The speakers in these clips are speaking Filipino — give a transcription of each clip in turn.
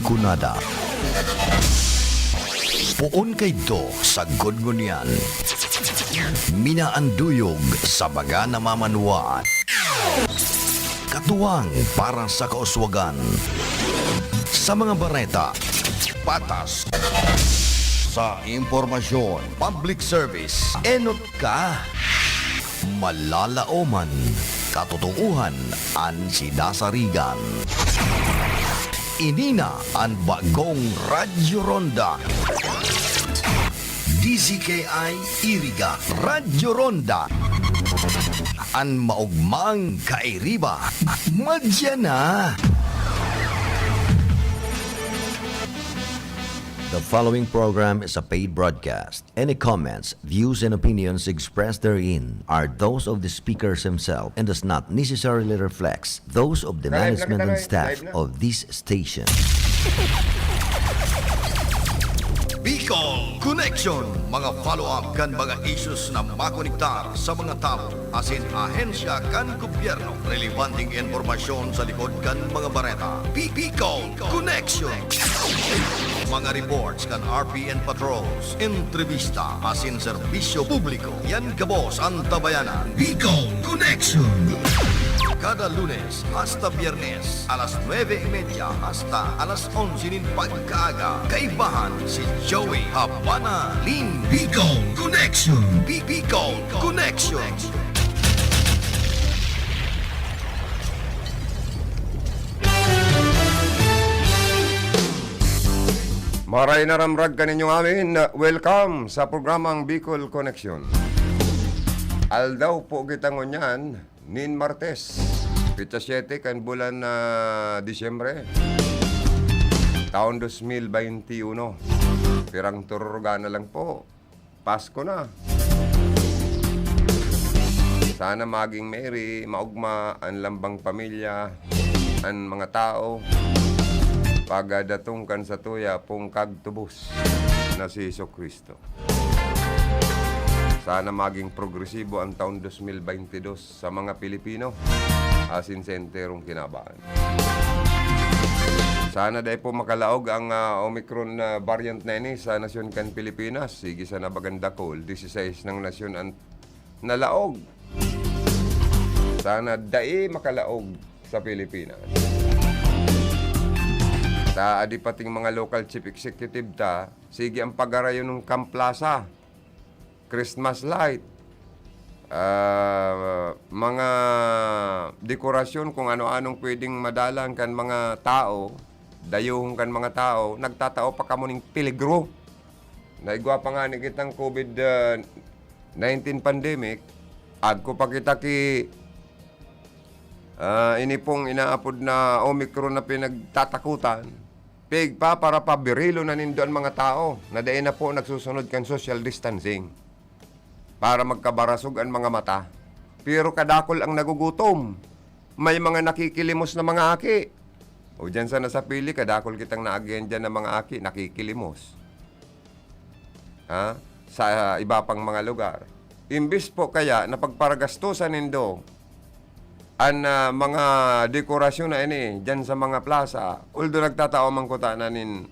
kunada. Puon kay do sa gudgunyan. Minaanduyog sa baga na mamanuan. Katuwang para sa kauswagan. Sa mga bareta, patas. Sa impormasyon, public service, enot ka. Malalaoman, katotohuan, an sinasarigan. Inina ang bagong Radyo Ronda. DZKI Iriga Radyo Ronda. An maugmang kairiba. Madya na. The following program is a paid broadcast. Any comments, views, and opinions expressed therein are those of the speakers himself and does not necessarily reflect those of the management and staff of this station. Bicol Connection, mga follow-up kan mga issues na makonektar sa mga tao, asin ahensya kan gobyerno, relevanteng informasyon sa likod kan mga bareta. Bicol Connection. Mga reports kan RPN patrols, entrevista, asin serbisyo publiko. Yan kabos ang tabayanan. Bicol Connection. Kada Lunes hasta Biyernes, alas 9:30 hasta alas 11 nin pagkaaga. Kaibahan si Joey Habana Lin. Bicol Connection. Bicol Connection. Maray na ramrag ka ninyong amin. Welcome sa programang Bicol Connection. Aldaw po kita ngunyan, nin Martes, pita 7 kan bulan na Disyembre, taon 2021. Pirang turuga na lang po. Pasko na. Sana maging merry, maugma, ang lambang pamilya, ang mga tao. Pagadatungkan sa tuya pong kagtubos na si Jesucristo. Sana maging progresibo ang taon 2022 sa mga Pilipino asin senterong kinabaan. Sana dahil po makalaog ang Omicron variant na ini sa nasyon kan Pilipinas. Sige sa nabaganda ko, 16 ng nasyon ang nalaog. Sana dahil makalaog sa Pilipinas. Sa adipating mga local chief executive ta, sige ang pag-arayo ng Camp Plaza, Christmas light, mga dekorasyon kung ano-anong pwedeng madalang kan mga tao, dayuhong kan mga tao, nagtatao pa kamo ning peligro. Naigwa pa nga ni kitang COVID-19 pandemic, agko pa kita ki ini pong inaapod na Omicron na pinagtatakutan. Pig pa para pabirilo na nindo ang mga tao na dahin na po nagsusunod kan social distancing para magkabarasog ang mga mata. Pero kadakol ang nagugutom. May mga nakikilimos na mga aki. O dyan sa nasapili, kadakol kitang naagyan dyan ng mga aki, nakikilimos. Ha? Sa iba pang mga lugar. Imbis po kaya na pagparagastusan nindo ang mga dekorasyon na ini dyan sa mga plaza, although nagtatao man ko ta nanin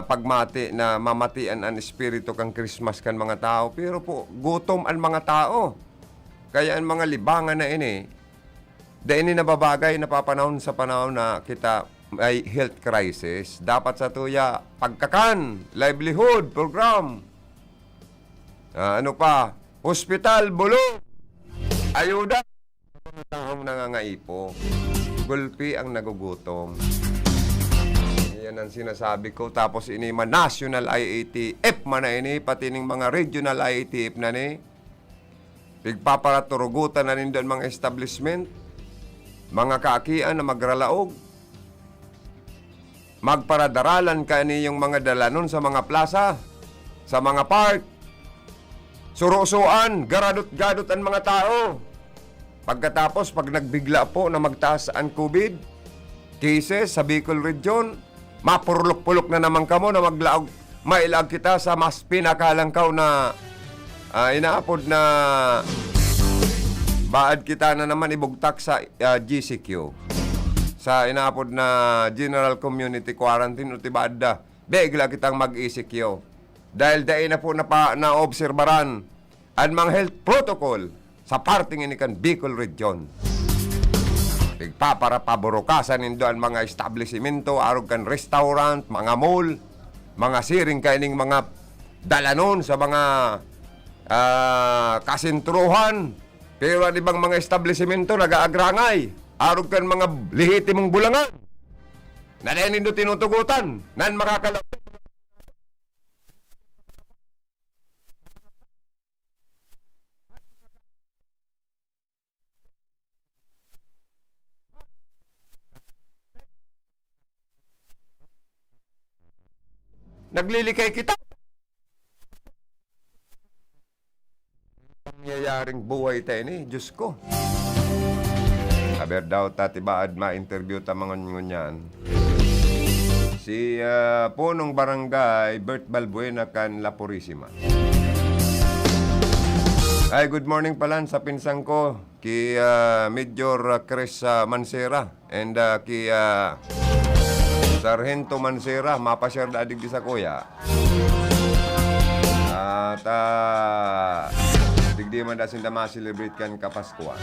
pagmati na mamatian ang espiritu kang Christmas kan mga tao, pero po gutom ang mga tao. Kaya ang mga libangan na ini, dahil ini nababagay na papanahon sa panahon na kita may health crisis, dapat sa tuya pagkakan, livelihood program, ano pa, hospital, bulong, ayuda. Taong nangangaipo, gulpi ang nagugutom. Yan ang sinasabi ko. Tapos ini man national IATF man na ini, pati ning mga regional IATF na ni. Pigpaparaturugutan na rin doon mga establishment, mga kaakian na magralaog. Magparadaralan ka ni yung mga dalanon sa mga plaza, sa mga park. Surusuan, garadot-gadot ang mga tao. Pagkatapos, pag nagbigla po na magtaas ang COVID cases sa Bicol Region, mapurlok-pulok na naman kamo na maglaog, mailag kita sa mas pinakalangkaw na inaapod na baad kita na naman ibugtak sa GCQ. sa inaapod na General Community Quarantine o tibada, bigla kitang mag-isikyo. Dahil dahil na po na-obserbaran ang mga health protocol sa parting inikan Bicol Region. Para paburukasan nindo ang mga establishmento, arog kan restaurant, mga mall, mga siring kaining mga dalanon sa mga kasintruhan. Pero ang ibang mga establishmento nag-aagrangay, arog kan mga lehitimong bulangan. Na nindo tinutugutan, nan makakalap. Naglilikay kita. Pangyayaring buhay tayo ni, Diyos ko. Aber daw tatibaad ma-interview ta mga ngunyan. Si punong barangay Bert Balbuena kan La Purisima. Ay, good morning pala sa pinsang ko ki Major Chris Mansera and ki Sargento Mansera, mapasyar da adig di sa kuya. At digdi man da sinda ma-celebrate kan kapaskuhan.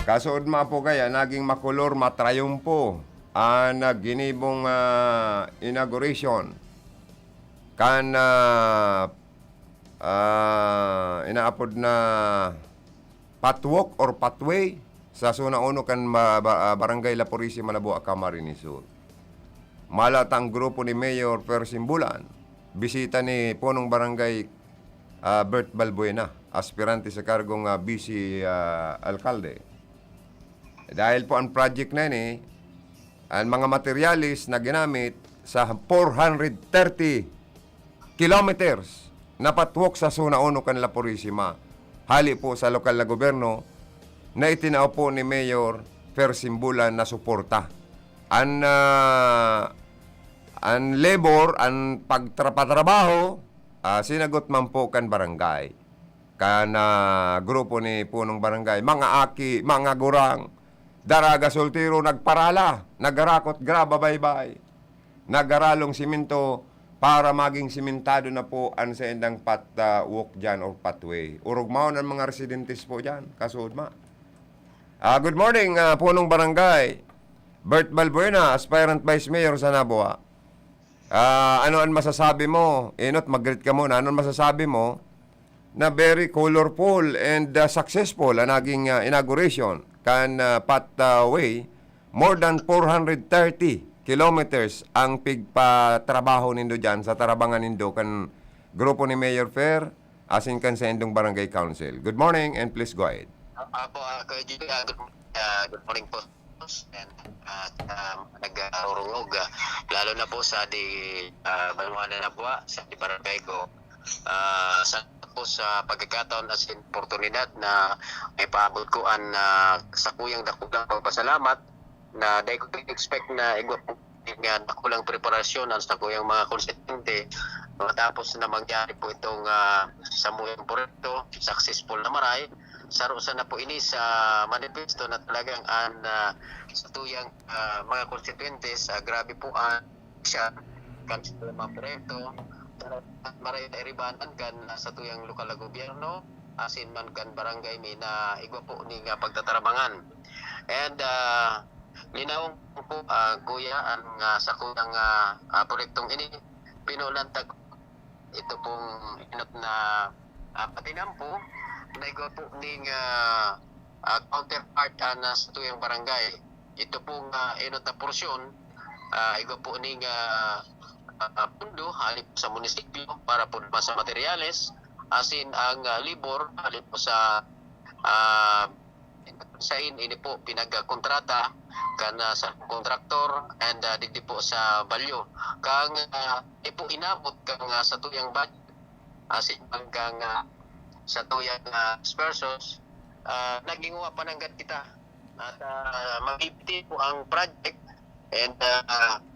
Kasood ma po kaya, naging makulor, matrayumpo ang ginibong inauguration. Kan inaapod na patwalk or pathway sa Suna Uno kan Barangay La Purisima, Laboa, Camarines Sur. Malatang grupo ni Mayor Per Simbulan, bisita ni punong barangay Bert Balbuena, aspirante sa kargong vice alkalde. Dahil po ang project na ni, ang mga materialis na ginamit sa 430 kilometers na patwalk sa Suna Uno kan La Purisima, hali po sa lokal na gobyerno na itinao po ni Mayor Per Simbulan na suporta. Ang labor, ang pagtrapatrabaho, sinagot man po kan barangay. Kan grupo ni punong barangay, mga aki, mga gurang, daraga soltero nagparala, nagarakot graba baybay, nagaralong simento para maging simentado na po ang sa endang walk dyan or pathway. Urog mao ng mga residentes po dyan, kasuod ma. Good morning, punong barangay, Bert Balbuena, aspirant vice mayor sa Naboa. Ano ang masasabi mo? Inot, mag-greet ka muna. Ano ang masasabi mo na very colorful and successful ang naging inauguration kan pathway, more than 430 kilometers ang pigpatrabaho nindo dyan sa tarabangan nindo kan grupo ni Mayor Fer asin kan sa Endong Barangay Council. Good morning and please go ahead. Good morning po and nag-arurungog lalo na po sa di Banuana na po sa di Barangay ko sa po sa pagkakataon as in oportunidad na may paabot ko ang sa kuyang dakulang pagpasalamat na dahil ko expect na igwa po nga dakulang preparasyon ang sa kuyang mga konstituente matapos na mangyari po itong samuyang proyekto, successful na maray. Sarusan na po ini sa manifesto na talagang sa tuyang mga konstituentes, grabe po siya kan sa mga proyekto maray na iribanan kan sa tuyang lokal na gobyerno asin man kan barangay may na igwa po ni pagtatarabangan. And linawong po kuya ang sa kuyang proyektong ini pinulantag ito pong inot na patinampo na igwa po ning counterpart na sa tuyang barangay. Ito pong inot na porsyon igwa po ning pundo halip sa munisipyo para po naman sa materyales, asin ang libor halip po ah, sa ini po pinagkontrata kan sa kontraktor and digdi po sa balyo kang ipo inabot kang sa tuyang budget asin hanggang sa tuyang dispersos naginguha pananggat kita at mabibiti po ang project and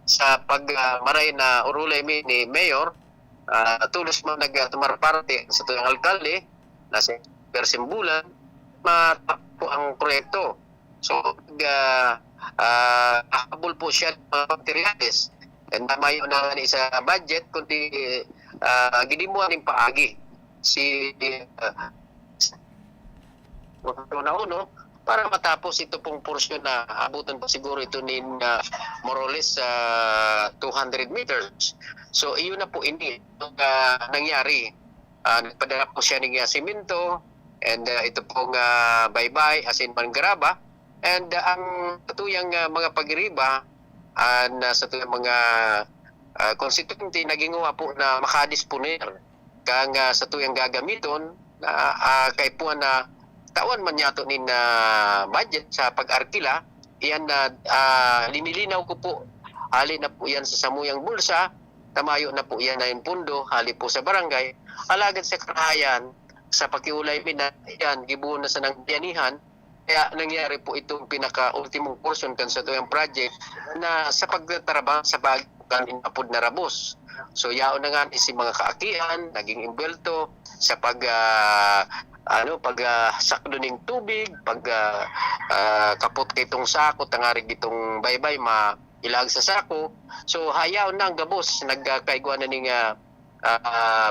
sa pagmaray na urulay ni Mayor tulos mo nagtumarparte sa tuyang alkalde na si Persimbulan matapos po ang proyekto. So, habol po siya ng mga materyales. And mayo na ni sa budget, kundi ginimuan ng paagi. Si uno para matapos ito pong porsyon na abutan pa siguro ito ni more or less 200 meters. So, iyon na po ini nangyari. Nagpadala po siya ng simento, and ito pong baybay as in mangraba and ang tuyang mga pagiriba sa tuyang mga constituente naginguha po na makadisponer kang sa tuyang gagamiton kay po na tawan man yato nin budget sa pag-arkila iyan na linilinaw ko po hali na po yan sa samuyang bulsa tamayo na po yan na yung pundo hali po sa barangay alagad sa karahayan sa pakiulay na yan, gibuo na sa nang biyanihan, kaya nangyari po itong pinaka-ultimong portion kan sa tuyang project na sa pagtatrabaho sa bagitan inapod na rabos. So, yaon na nga si mga kaakian, naging imbelto sa sakdo ng tubig, kapot kay itong sako, tangarig itong baybay, ilag sa sako. So, hayaw na ang gabos, nagkaigwa na ng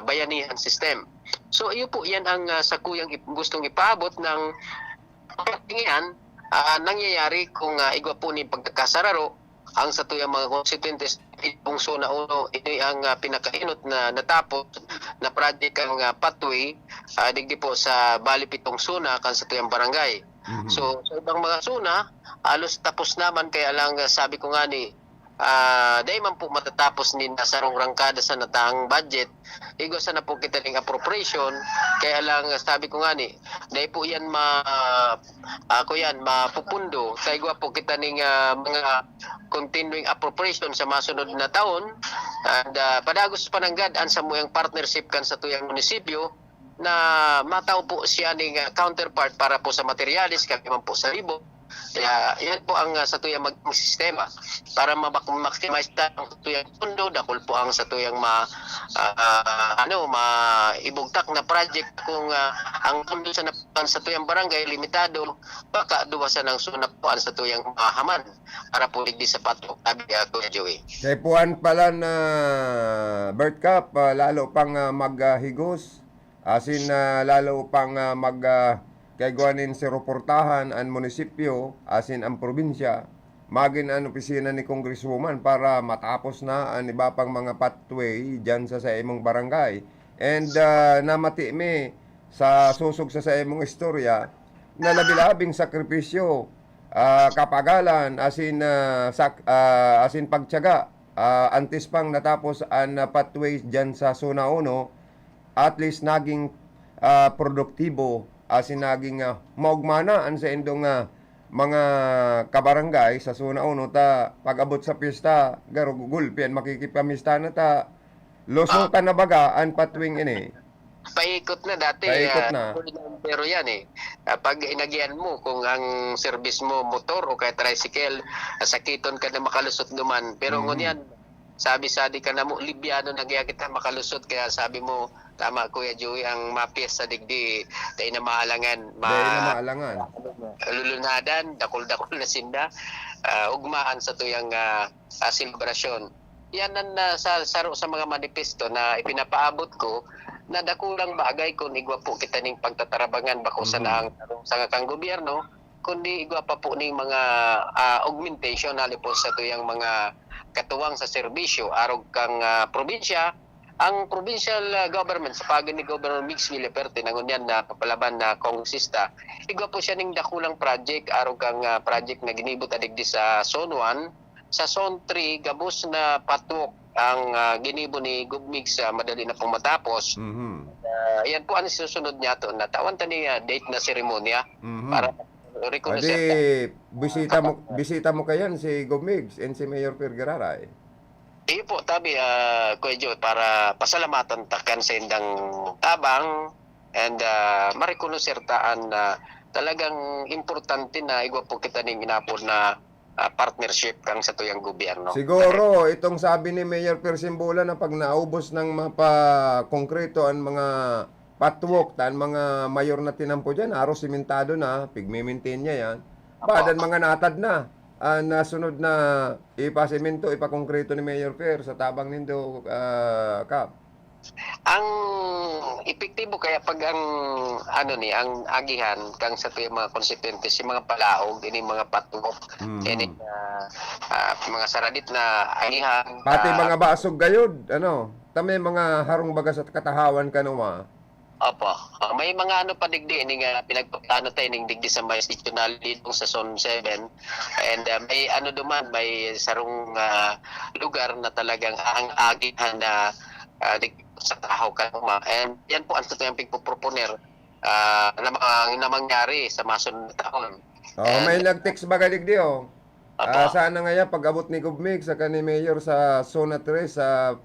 bayanihan system. So iyo po yan ang sakuyang gustong ipaabot ng patingian nangyayari kung igwa po ni pagkakasararo ang sa tuyang mga constituentes itong zona 1 ito ang pinakainot na natapos na project ang pathway digdi po sa bali pitong zona kan sa tuyang barangay. Mm-hmm. So sa ibang mga zona halos tapos naman kaya lang sabi ko nga ni dahil man po matatapos ni nasarong rangkada sa natang budget igo sana po kita ng appropriation kaya lang sabi ko nga ni dahil po yan mapupundo kaya igwa po kita ng mga continuing appropriation sa masunod na taon and padagos pananggad ang samuyang partnership kan sa tuyang munisipyo na mataw po siya ng counterpart para po sa materialis kaya man po sa libo. Kaya yan po ang sa tuyang sistema para ma-maximize ang tuyang pundo dakol po ang sa tuyang maibugtak na project kung ang pundo sa napuan sa tuyang barangay limitado baka duwasan ng sunapuan sa tuyang mahaman para po digdi sa patok sabi Kuya Joey. Kay puan pala na Bert Cup lalo pang maghigos asin lalo pang kay guanin si reportahan ang munisipyo asin ang probinsya magin ang opisina ni Congresswoman para matapos na ang iba pang mga pathway dyan sa imong barangay and namati mi sa susog sa imong istorya na labi-labing sakripisyo kapagalan asin pagtiyaga antes pang natapos ang pathways dyan sa zona 1 at least naging produktibo asin naging maugmanaan sa indong mga kabarangay sa zona 1 ta pag-abot sa pista garugulpian makikipamista na ta losukan na baga ang patwing ini paikot na dati pero yan pag inagian mo kung ang service mo motor o kaya tricycle sakiton ka na makalusot duman pero ngunyan sabi ka na mo libyano nagya kita makalusot kaya sabi mo tama Kuya Joey ang mapiyas sa digdi tayo na maalangan lulunhadan dakol-dakol na sinda ugmaan sa tuyang selebrasyon yan na sa saro sa mga manifesto na ipinapaabot ko na dakulang bagay kung igwa po kita ning pagtatarabangan bako sa kang gobyerno kundi igwa pa po ning mga augmentation halipon sa tuyang mga katuwang sa serbisyo arog kang probinsya ang provincial government sa pagin ni Governor Mix Villeperte nangunyan na papalaban na kongresista igwa po siya ning dakulang project arog kang project na ginibot adigdi sa Zone 1 sa Zone 3 gabos na patok ang ginibo ni Gubmig sa madali na pong matapos. Mhm. Yan po ang susunod niya to na tawan tani date na seremonya Mhm. para Adi, reconnoissance. bisita mo kayan si Gomigs and si Mayor Pergeraray. Iyo po tabi Kuya Joe para pasalamatan takan sa indang tabang and marikonosertaan na talagang importante na igwa po kita ning inapod na partnership kang sa tuyang gobyerno. Siguro, itong sabi ni Mayor Persimbola na pag naubos ng mapa-konkreto ang mga patwalk, tan mga mayor na tinampo dyan, aros simentado na, pigme-maintain niya yan. Badan mga natad na, nasunod na ipasemento, ipakongkreto ni Mayor Per sa tabang nindo, Kap. Ang epektibo kaya pag ang ang agihan kang sa tuyang mga konstituente si mga palaog ini mga patwalk ini mga saradit na agihan Pati mga basog gayod, tami mga harong bagas at katahawan kanuma. Opo. May mga pa digdi ini nga pinagpaplano tayo ning digdi sa may institutional lidong sa Zone 7 and may duman may sarong lugar na talagang ang agihan na sa tahaw kanuma and yan po ang tutuyang pigpoproponer na mangyari sa masunod na taon. May nag-text ba galig di Opo. sana nga yan, pag-abot ni Gubmig sa kani Mayor sa Zona 3 sa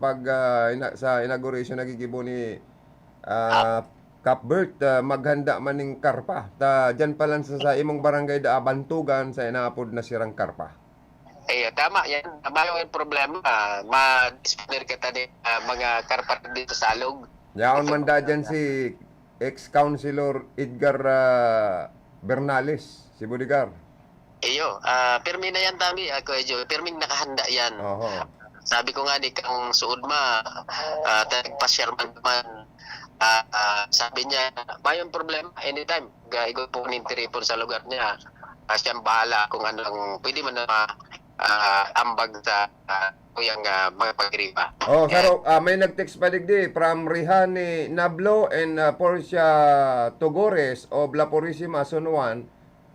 sa inauguration nagigibo ni Capbert, maghanda maning karpa. Dyan pa lang sa imong barangay da Abantugan sa inaapod na sirang karpa. Tama yan. Tama yung problema. Ma-disciplinary kita din mga karpat dito sa alog. Yaon man da dyan si ex-councilor Edgar Bernales, si Budigar. Pirmi na yan tami, Kuya Pirming nakahanda yan. Oho. Sabi ko nga di kang suod tagpa-sherman naman. Sabi niya, may problema anytime. Igo po nintiripon sa lugar niya. Siyang bahala kung anong pwede man na ambag sa kuyang mga pagriba. Saro, may nag-text pa digdi from Rihani Nablo and Portia Togores of La Purisima, Sunuan.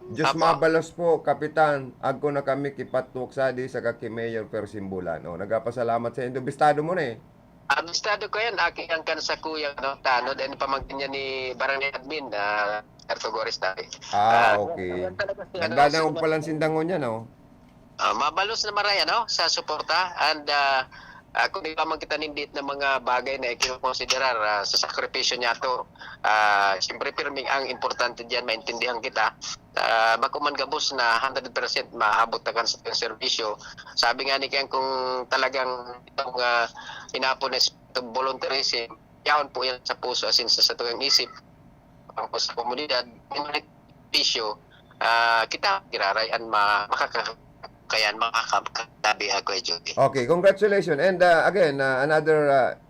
Diyos Apo. mabalos po, Kapitan. Agko na kami kipatuk sadi sa kaki Mayor Persimbulan. Nagapasalamat sa indo. Bistado mo na eh. Abistado ko yan, aking ang kan sa kuyang tanod and pamangkin niya ni Barangay Admin Ertogores tayo. Okay. Nagdadang og palang sindangon niya, no? Mabalos na maraya sa suporta and kung di pa man kita nindit na mga bagay na ikinukonsiderar sa sakripisyo niya to, siyempre pirming ang importante diyan maintindihan kita. Bako man gabos na 100% maabot na kan sa serbisyo. Sabi nga ni Ken kung talagang itong inapon na volunteerism, yaon po yan sa puso asin sa tuyang isip ang sa komunidad, may benepisyo, kita girarayan makakayan makakatabi ako Jody. Okay, congratulations. And again, another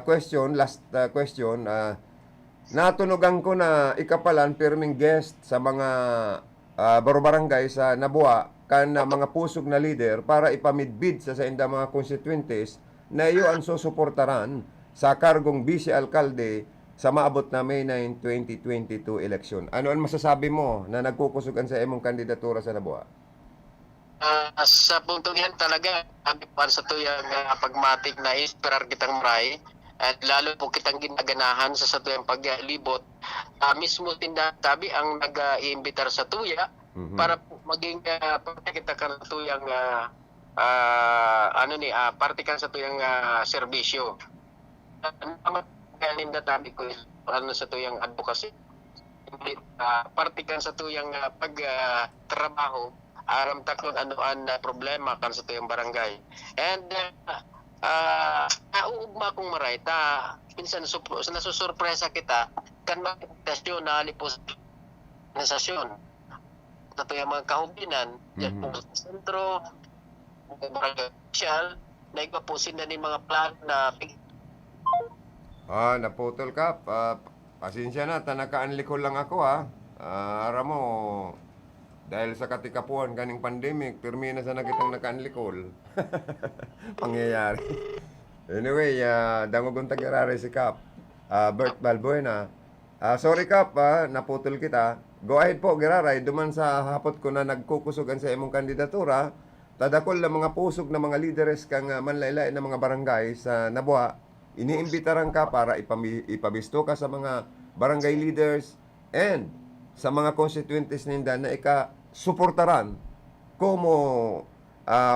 question, last question. Natunugan ko na ikapalan pirming guest sa mga barangay sa Nabua kan mga pusog na leader para ipamidbid sa inda mga constituentes na iyo ang susuportaran sa kargong vice-alkalde sa maabot na May 9, 2022 election. Ano ang masasabi mo na nagkukusugan sa imong kandidatura sa Nabua? Sa puntong yan talaga, pan sa tuyang pagmatik na inspirar kitang maray at lalo po kitang ginaganahan sa tuyang paglibot. Mismo tabi ang nag-iimbitar sa tuya para maging parte kita kan tuyang parte kan sa tuyang serbisyo. Kaninda tabi ko sa tuyang advocacy. Parte kan sa tuyang pagtrabaho aram taklon ano problema kan sa tuyang barangay. And nauugma kong maray pinsan nasusurpresa kita kan magtasyon na lipos na sasyon sa tuyang mga kahubinan dyan po sa sentro barangay official na ipapusin na ni mga plan na naputol ka. Pasensya na, naka-unlicol lang ako aram mo, dahil sa katikapuan kaning pandemic, pirmi na sa nakitang naka-unlicol. Pangyayari. Anyway, dangogong tagarari si Kap. Bert Balbuena. Sorry Kap, naputol kita. Go ahead po, Giraray. Duman sa hapot ko na nagkukusugan sa imong kandidatura, tadakol na mga pusog na mga leaders kang manlaylay na mga barangay sa Nabua, iniimbitaran ka para ipabisto ka sa mga barangay leaders and sa mga constituentes ninda na suportaran como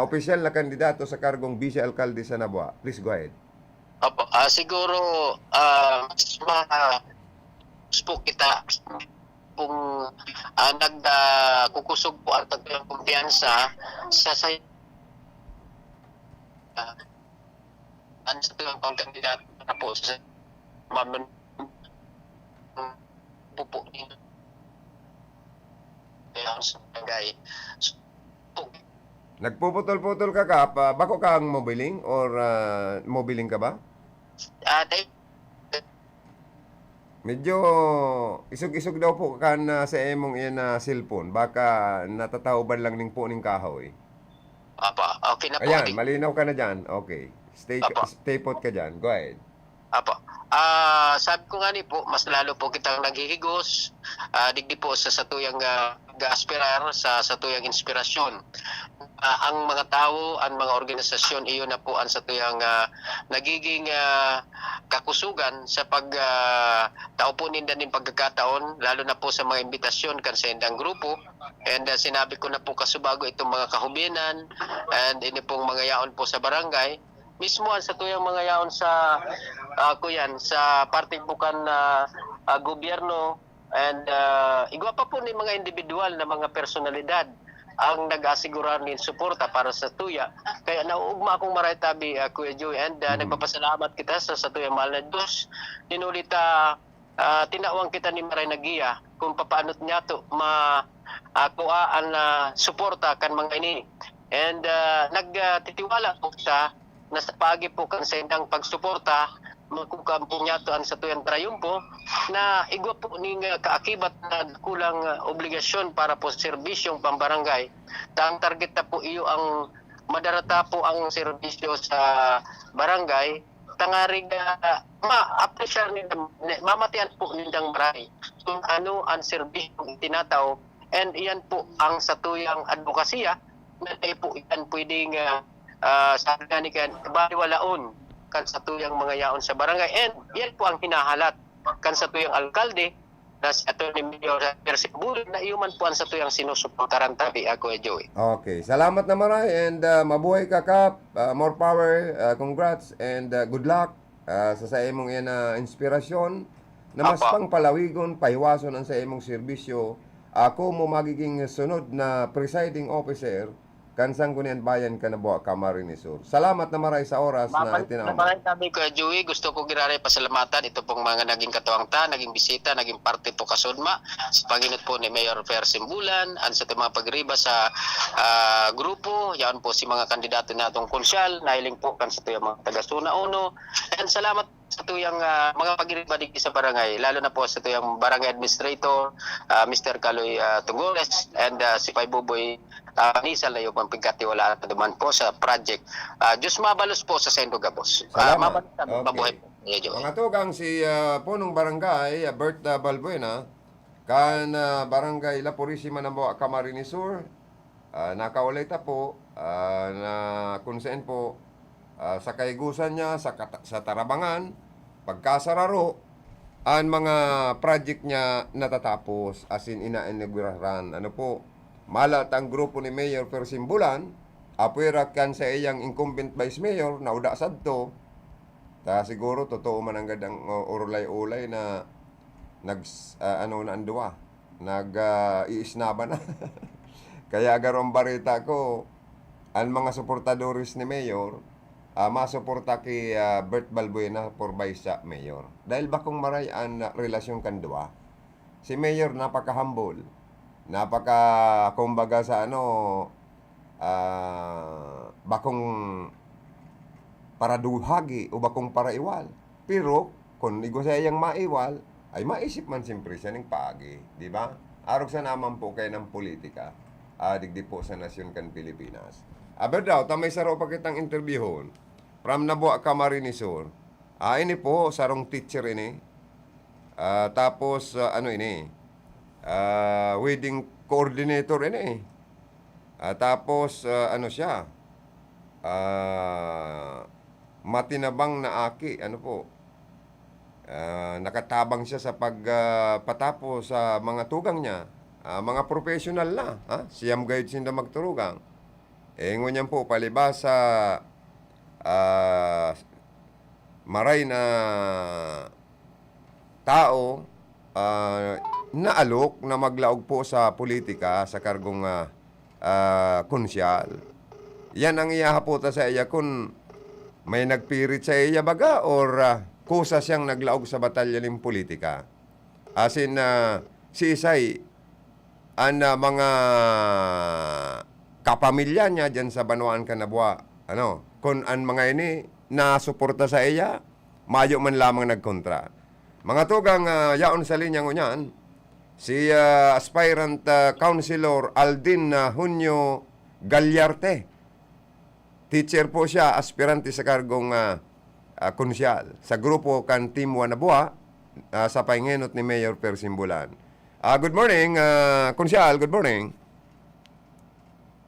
opisyal na kandidato sa kargong vice alkalde sa Nabua. Please go ahead. Opo, siguro mas po kita kung nagkukusog po ang tagong kumpiyansa sa sa tulang pangkandidato na po sa maman pupo nito sa bagay. Nagpuputol-putol ka ka, bako ka ang mobiling or mobiling ka ba? Medyo isog-isog daw po ka na sa emong iyan na cellphone. Baka natatauban lang ning po ning kahoy. Apa, okay na po. Ayan, malinaw ka na dyan. Okay. Stay put ka dyan. Go ahead. Apa. Sabi ko nga ni po, mas lalo po kitang naghihigos, digdi po sa satuyang ga-aspirar sa satuyang inspirasyon. Ang mga tao, ang mga organisasyon, iyon na po ang satuyang nagiging kakusugan sa tao po ninda ng pagkakataon, lalo na po sa mga imbitasyon kan sa indang grupo. And sinabi ko na po kasubago itong mga kahubinan and ini pong mga yaon po sa barangay. Mismo ang satuyang mga yaon sa sa parting bukan gobyerno and igwa pa po ni mga individual na mga personalidad ang nag-asigurar ng suporta para sa tuya. Kaya nauugma akong maray tabi, Kuya Joey, and nagpapasalamat kita sa tuyang mahal na Diyos. Ninulit tinawang kita ni Maray Nagiya kung papaanot niya to kuhaan na suporta kan mga ini. And nagtitiwala po siya na sa pagi po kan sa indang pagsuporta magkukampo niya to ang sa tuyang trayumpo na igwa po ning kaakibat na kulang obligasyon para po serbisyong pambarangay. Ang target na po iyo ang madarata po ang serbisyo sa barangay tangarig ma-appreciate nila, mamatian po nilang maray kung ano ang serbisyong itinataw and iyan po ang satuyang advokasya na po iyan pwedeng sabi nga ni kan baliwalaon kan sa tuyang mga yaon sa barangay and yan po ang hinahalat kan sa tuyang alkalde na si Atty. Mayor Persibulan na iuman po ang sa tuyang sinusuportaran tabi ako Joey. Okay, salamat na maray and mabuhay ka Kap, more power, congrats and good luck sa imong yan na inspirasyon na mas pang palawigon, pahiwason ang sa imong serbisyo. Ako mo magiging sunod na presiding officer Kansang Gunian Bayan ka na buwa Camarines Sur. Salamat na maray sa oras na itinawag. Maraming sabi ko, Joey, gusto ko giraray pasalamatan ito pong mga naging katuwangta, naging bisita, naging parte po kasudma sa panginot po ni Mayor Per Simbulan, ang sa mga pagriba sa grupo, yan po si mga kandidato na itong konsyal, nahiling po kan sa tuyang mga taga-Suna Uno, and salamat sa tuyang mga pagriba digdi sa barangay, lalo na po sa tuyang barangay administrator, Mr. Kaloy Tugores, and si Pai Buboy Nisal na yung pagkatiwalaan na duman po sa project. Diyos mabalos po sa Sendo Gabos. Salamat. Mabuhay po. Mga tugang si punong barangay, Bert Balbuena, kan barangay La Purisima ng Buwa Camarines Sur, nakaulay ta po na kung saan po sa kaigusan niya, sa Tarabangan, pagkasararo, ang mga project niya natatapos as in ina-inauguraran. Ano po, malat ang grupo ni Mayor Persimbulan, apwera kan sa iyang incumbent vice mayor na uda sadto. Ta siguro totoo man ang gadang urulay-ulay na ano na andua, iisnaba na. Kaya garong barita ko ang mga suportadores ni Mayor masuporta kay Bert Balbuena for vice mayor. Dahil bakong maray ang relasyon kan dua. Si Mayor napaka-humble. Kumbaga sa bakong para duhagi o bakong para iwal. Pero kung igo sa iyang maiwal, ay maisip man siyempre siya ng paagi, di ba? Arog sa naman po kayo ng politika, digdi po sa nasyon kan Pilipinas. Aber daw, tamay saro pa kitang interviewon from Nabua Camarines Sur. Ini po sarong teacher ini. Tapos ano ini? Wedding coordinator ini. Tapos, ano siya, matinabang na aki, ano po, nakatabang siya sa pagpatapos sa mga tugang niya. Mga professional na, siyam gayud sinda magturugang. Ngunyan po, palibas sa maray na tao, naalok na maglaog po sa politika sa kargong konsyal. Yan ang iyahaputa sa iya kung may nagpirit sa iya baga or kusa siyang naglaog sa batalya ng politika. As in, si Isay, mga kapamilya niya dyan sa Banuan Kanabua, kung ang mga ini na suporta sa iya, mayo man lamang nagkontra. Mga tugang yaon sa linya ngunyan, si aspirant councilor Aldin Hunyo Galyarte. Teacher po siya, aspirante sa kargong konsyal sa grupo kan Team Wanabua sa paingenot ni Mayor Per Simbulan. Good morning, konsyal. Good morning.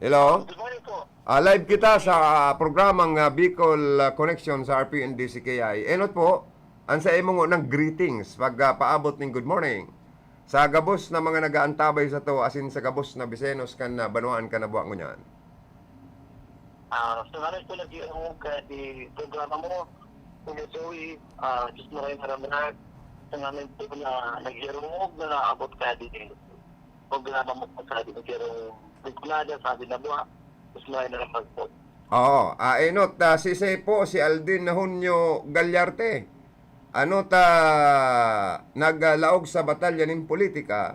Hello? Good morning po. Live kita sa programang Bicol Connection sa RPNDCKI. Enot po, ang sa imong ng greetings pag paabot ng good morning. Sa gabos na mga nagaantabay sa to, asin sa gabos na Bisenos kan Banuan Kanabua ngunyan. Salamat po nag-iong di programa mo. Kung Joey, just maraming sa namin po na nag-iong na naabot ka di programa mo po sa di nag-iong regulada sa di na buha. Just maraming po. Oo. Enot, si po, si Aldin Hunyo Galyarte. Naglaog sa batalya ng politika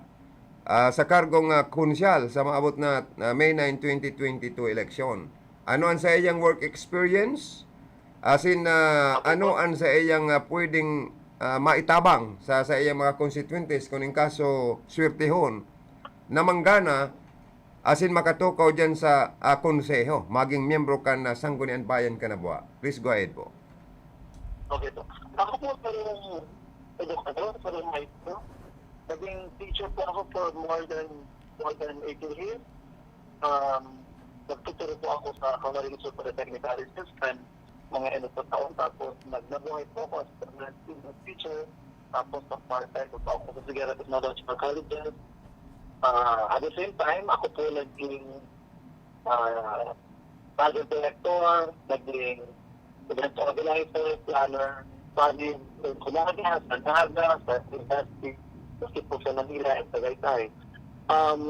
sa kargong konsyal sa maabot na May 9, 2022 election. Ano ang sa iyang work experience? As in, ano ang sa iyang pwedeng maitabang sa iyang mga constituentes kung in kaso swertehon na manggana, as in makatukaw dyan sa konseho, maging miyembro ka na Sangguniang Bayan Kanabua. Please go ahead po. Okay po. Ako po parang edukador, parang maestro. Naging teacher po ako for more than 18 years. Nagtuturo po ako sa Camarines Sur Polytechnic College System, mga po taon. Tapos nagnabuhay po ako as a student teacher. Tapos part-time po ako sa Sigara Technological Colleges. At the same time, ako po naging project director, naging event organizer, planner, body, kumagas, naghagas, industry, kasi po sa Manila at Tagaytay.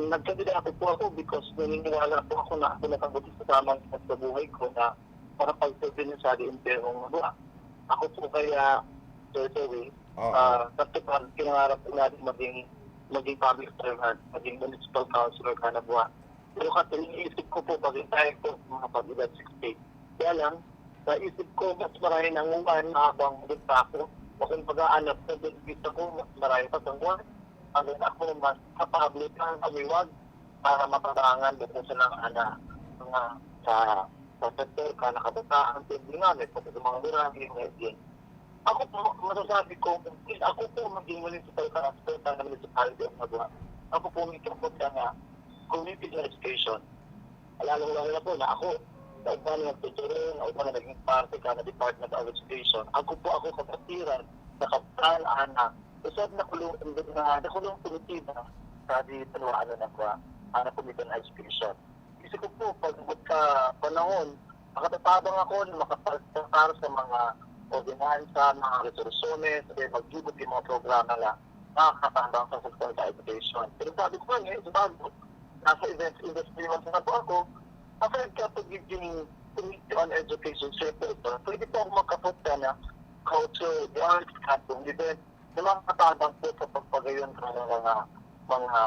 Nagkandida po ako because naniniwala po ako na ako nakabuti sa tamang sa buhay ko na makapagsabi sa imperong buha. Ako po kaya, Sir Joey, tapos kinangarap po natin maging public servant, maging municipal councilor ka na buha. Pero kasi iniisip ko po, bagay tayo po mga pag-edad 60. Kaya lang, naisip ko, mas marami nang uman na habang ulit pa ako. O kung pag-aanap na gusto ko, mas marami pa sa uwan. Ang ako mas kapablit ang kamiwag para mapabangan dito sa mga sa sector ka nakabataan, tindingan, ito sa mga marami yung edin. Ako po, masasabi ko, ako po maging municipal councilor ng municipality of Magua. Ako po may tungkol na community education. Alam na po na ako, sa iba na nagtuturo, na iba na naging parte ka na Department of Education. Ako kapatiran na kapitan, anak, usap na kulong Pilipina sa di Tanuano na kwa, anak Committee on Education. Kasi ko po, pag panahon, makatatabang ako na makapagpapar sa mga ordinansa, mga resolusyones, mag-gibot yung mga programa na nakakatabang sa sektor sa education. Pero sabi ko nga, bago, nasa events industry na po ako, after kapag-giving Committee on Education sector, pwede po ako magkapunta na culture, the arts, katong event, na makakatabang po sa pagpagayon ng mga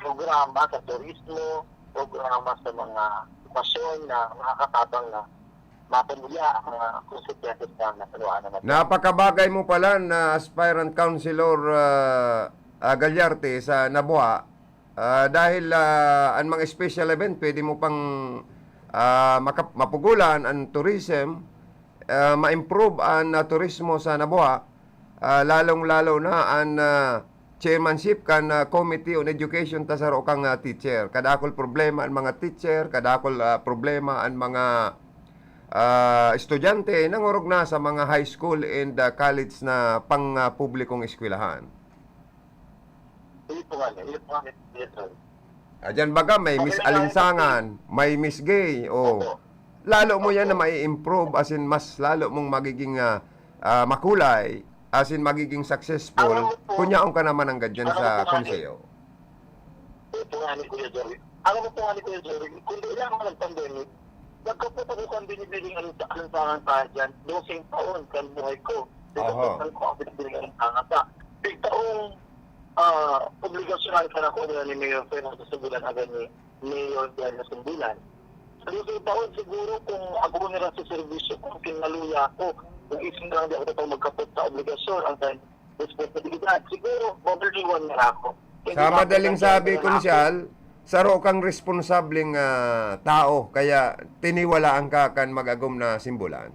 programa sa turismo, programa sa mga okasyon na makakatabang na mapamilya ang mga konsekwensya na nasaluan naman. Napakabagay mo pala na aspirant councilor Galyarte sa Nabua dahil ang mga special event pwede mo pang mapugulan ang tourism, ma-improve ang turismo sa Nabua, lalong-lalo na ang chairmanship kan Committee on Education ta saro kang teacher. Kadakol problema ang mga teacher, kadakol problema ang mga estudyante nangurog na sa mga high school and college na pang publikong eskwelahan. Hindi po nga, yes, sir. Diyan baga may Miss Alinsangan, may Miss Gay, o lalo mo yan na mai-improve, as in mas lalo mong magiging makulay, as in magiging successful, kunyaon ka naman ang gadyan sa konseyo. Ito nga ni Kuya Jerry. Alam mo po nga ni Kuya Jerry, kung ilang mga nag-pandemic, nagkapot ako kung binibiling alinsangan pa dyan, 12 taon kan buhay ko. Nagkapot ko ang binibiling alinsangan pa. Big taong obligasyonan ka na ko ni Mayor Fernando Sundulan agad ni Mayor Diana Sundulan. Sa 12 taon siguro kung ako nila sa servisyo, kung kinaluya ako, kung isang lang di ako ito magkapot sa obligasyon, ang time responsibilidad, siguro babaliwan na ako. Sa madaling sabi, Konsyal, saro kang responsableng tao, kaya tiniwalaan ka kan mag-agom na simbolan.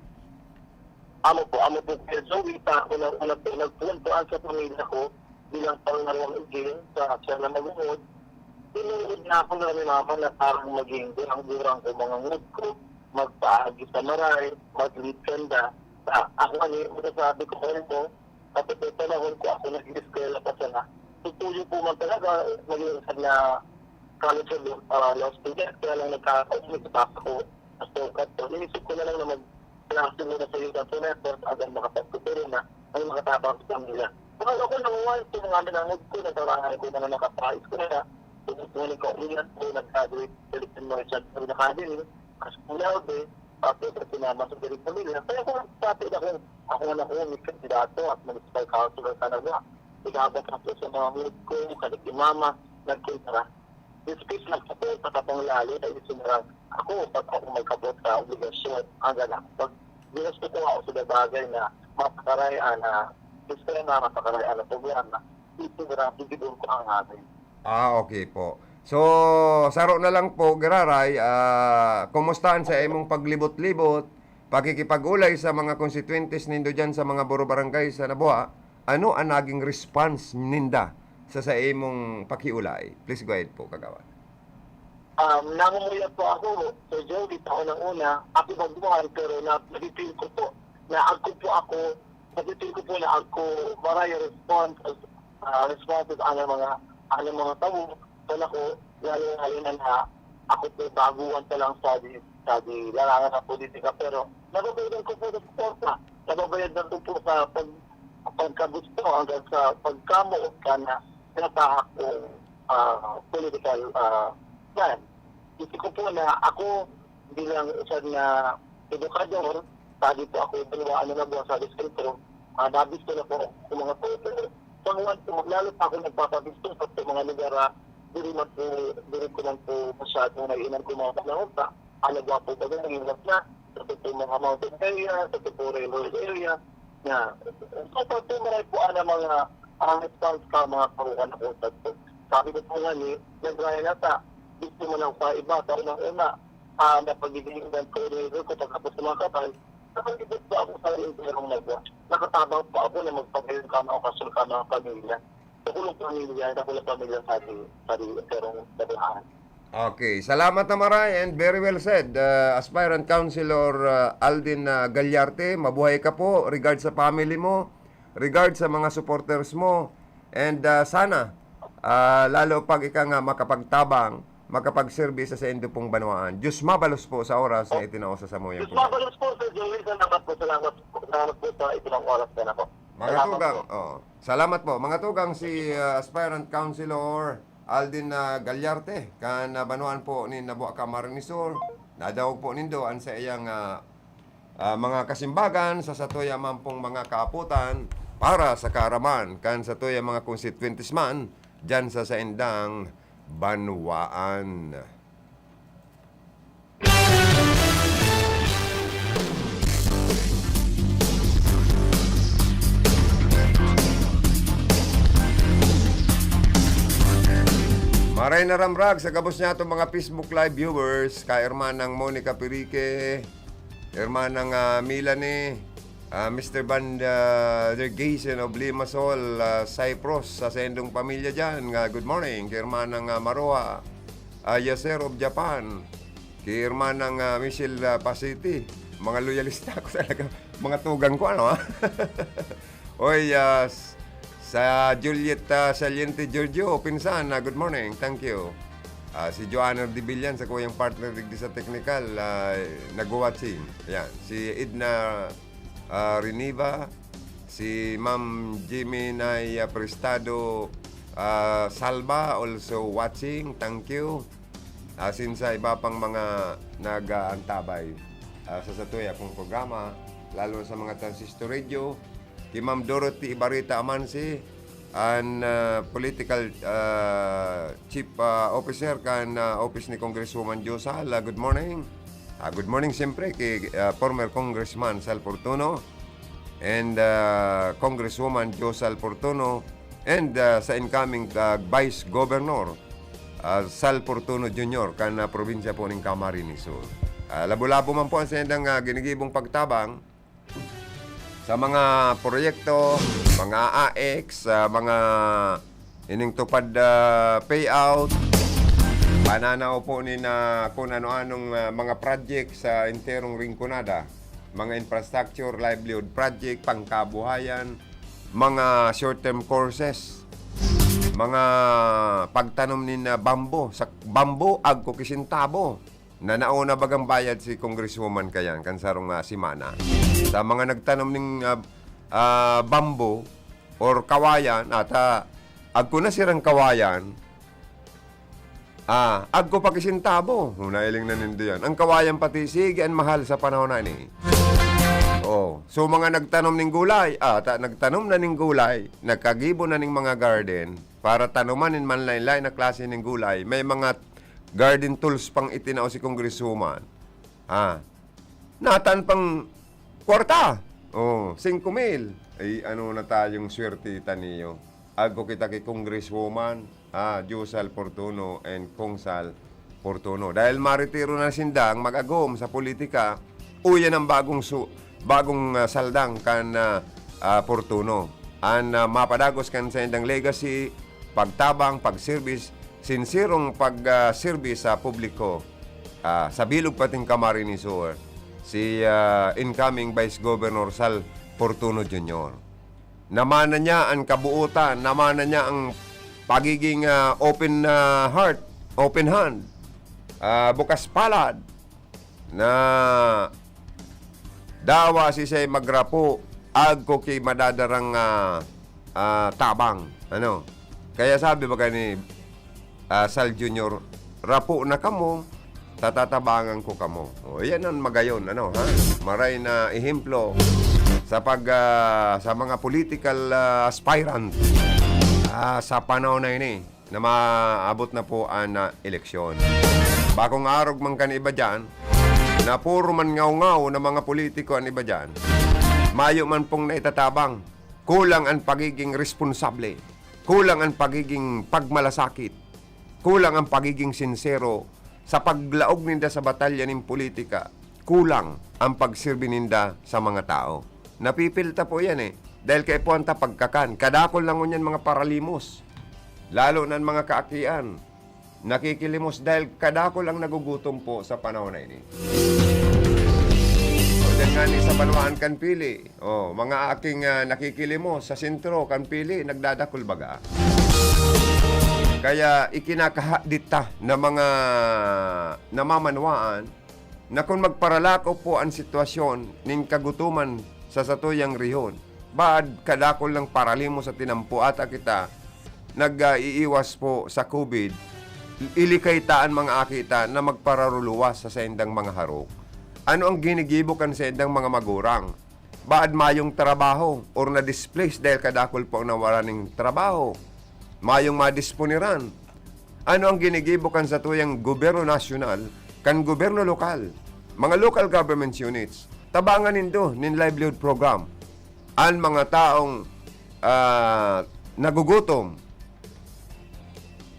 Amo po, Kuya Joey, ako na nagpuntuan sa pamilya ko bilang pangarawang iging sa aksyon na mag-uod. Tinuod na ako na mama na parang maging durang-durang ko mga ngud ko, magpaagi sa maray, mag-lead kanda. Ako ano yung sabi ko ito, kapit ito panahon ko ako nag-eskwela pa sana. Tutuyo po man talaga, maging na college of law student, kaya lang nagkakaumit sa papa ko sa stokat to. Inisip ko na lang na mag-klase muna sa yung tato network agad makapagkuturo na ang makatabang sa kanila. Kung ako nanguwan, mga nanangod ko, natarangan ko na nakapais ko na tutunin ko ulit ko, nag-graduate Philippine Merchant Academy, as kunaw din, tapos at sinama sa Direct Pamilya. Kaya kung tapos ako na may kandidato at municipal councilor sa Nagwa, igabot ako sa mga mood ko, kalit yung mama, nagkintara. This case nagkapot sa kapang lalo, dahil sinarang ako, pag ako magkabot sa obligasyon, hanggang ako. Pag ginusto ko ako sa bagay na mapakarayaan na gusto na mapakarayaan na programa, isinarang bibigyan ko ang amin. Okay po. So, saro na lang po, Gararay, kumustahan sa imong paglibot-libot, pakikipag-ulay sa mga constituentes nindo dyan sa mga buro barangay sa Nabua, ano ang naging response ninda sa imong pakiulay? Please go ahead po, Kagawan. Namumuya po ako, Sir Joey, taon ng una, ako magbuhan, pero nag-feel ko po na nag-feel ko po na ako maraya responses ang mga tao, sana ko, lalo na ako po baguhan pa lang sa larangan ng politika, pero nababayadan ko po sa suporta, nababayadan ko po sa pagkagusto hanggang sa pagkamo ka na tinatahak kong political plan. Isip ko po na ako bilang isa na edukador, tadi po ako pinawaan na buwan sa distrito, nabis ko na po yung mga photo. Lalo pa ako nagpapabisto sa mga lugar, diri ko lang po masyadong naiinan ko mga panahon pa. Alagwa po ba na nangingap na sa mga mountain area, sa railroad area, na so po maray po mga response ka mga karuhan na utad po. Sabi ko po nga nagraya na ta, gusto mo lang pa iba, taon ng una, na pagiging ng coordinator ko pagkapos ng mga kapal, nakagibot po ako sa interong nagwa. Nakatabang po ako na magpagayon ka mga okasyon ka mga pamilya. Nakulong pamilya sa interong nagwahan. Okay, salamat na maray and very well said. Aspirant Councilor Aldin Galyarte, mabuhay ka po, regard sa family mo, regard sa mga supporters mo, and sana, lalo pag ika nga makapagtabang, makapag-service sa indo pong banwaan. Diyos mabalos po sa oras na itinausa sa mo yung Diyos mabalos po sa Joey, salamat po sa itinang oras na po. Mga tugang, salamat po. Mga tugang si Aspirant Councilor Aldin Galyarte, kan banuan po ni Nabua Camarines Sur, nadawag po nindo an sa iyang mga kasimbagan sa satoya man pong mga kaaputan para sa kaaraman kan satoya mga constituentes man dyan sa saindang banwaan. Maray na ramrag sa kabos niya itong mga Facebook Live viewers, ka Hermanang Monica Pirique, Hermanang Milane, Mr. Van der Gaysen of Limassol, Cyprus, sa sendong pamilya dyan. Good morning. Kay Hermanang Maroa, Yaser of Japan. Kay Hermanang Michelle Pasiti. Mga loyalista ko talaga. Mga tugang ko, ano ha? Oy, sa Juliet Saliente Giorgio, pinsan, good morning. Thank you. Si Joanna Dibillan, sa kuyang partner digdi sa technical, nag-watching. Ayan. Si Edna Reniva, si Ma'am Jimmy Nay Prestado Salva, also watching. Thank you. Sinsa iba pang mga nag-aantabay sa satuya kong programa, lalo sa mga transistor radio, kay Ma'am Dorothy Ibarita Amansi, and political chief officer kan office ni Congresswoman Josal. Good morning. Good morning siyempre kay former Congressman Sal Fortuno and Congresswoman Josal Fortuno and sa incoming Vice Governor Sal Fortuno Jr. kan probinsya po ng Camarines Sur. Labo-labo man po ang sendang ginigibong pagtabang sa mga proyekto, mga AX, mga ining tupad payout, pananaw po ni na kung ano-anong mga project sa interong Rinconada, mga infrastructure, livelihood project, pangkabuhayan, mga short-term courses, mga pagtanom ni na bambo, sa bambo, agko kisintabo, na nauna bagang bayad si Congresswoman kayan, kansarong si Mana. Sa mga nagtanom ng bambo or kawayan, at agko na sirang kawayan, agko pa kisintabo. Nailing na nindo yan. Ang kawayan pati, sige, ang mahal sa panahon na ni. So mga nagtanom ng gulay, nagtanom na ng gulay, nagkagibo na ng mga garden, para tanumanin man lain-lain na klase ng gulay, may mga garden tools pang itinao si Congresswoman. Natan pang kwarta. 5,000. Ay, ano na tayong swerte taniyo. Agko kita kay Congresswoman, Josal Fortuno and Congsal Fortuno. Dahil maritiro na sindang mag-agom sa politika, uyan ang bagong saldang kan Fortuno. Mapadagos kan sa indang legacy, pagtabang, pagservice, sinsirong pag-service sa publiko sa bilog pating Camarines Sur, si incoming Vice Governor Sal Fortuno Jr. Namana niya ang kabuutan, namana niya ang pagiging open heart, open hand, bukas palad, na dawa si say magrapo, agko kay madadarang tabang. Ano? Kaya sabi ba ni Sal Jr., rapo na kamo, tatatabangan ko kamo. Yan ang magayon, ano, ha? Maray na ehemplo sa sa mga political aspirant sa panahon na ini na maabot na po ang eleksyon. Bakong arog man kan iba dyan, na puro man ngaw-ngaw na mga politiko ang iba dyan, mayo man pong naitatabang, kulang ang pagiging responsable, kulang ang pagiging pagmalasakit, kulang ang pagiging sincero sa paglaog ninda sa batalya ng politika, kulang ang pagsirbi ninda sa mga tao. Napipilta po yan dahil kay po ang pagkakan. Kadakol lang yan mga paralimos, lalo ng mga kaakian. Nakikilimos dahil kadakol lang nagugutom po sa panahon na ini. O dyan nga ni sa Banwaan kan pili. Mga aking nakikilimos sa sentro kan pili, nagdadakol baga. Kaya ikinakahadita na mga namamanwaan na kung magparalako po ang sitwasyon ng kagutuman sa satuyang riyon, baad kadakol lang paralimo sa tinampo ata kita nag-iiwas po sa COVID, ilikaytaan mga akita na magpararuluwas sa sendang mga harok. Ano ang ginigibokan sa sendang mga magurang? Baad mayong trabaho or na-displace dahil kadakol po ang nawala ng trabaho. Mayong madisponiran. Ano ang ginigibokan sa tuyang gobyerno nasyonal kan gobyerno lokal, mga local government units, tabangan nindo nin livelihood program ang mga taong nagugutom.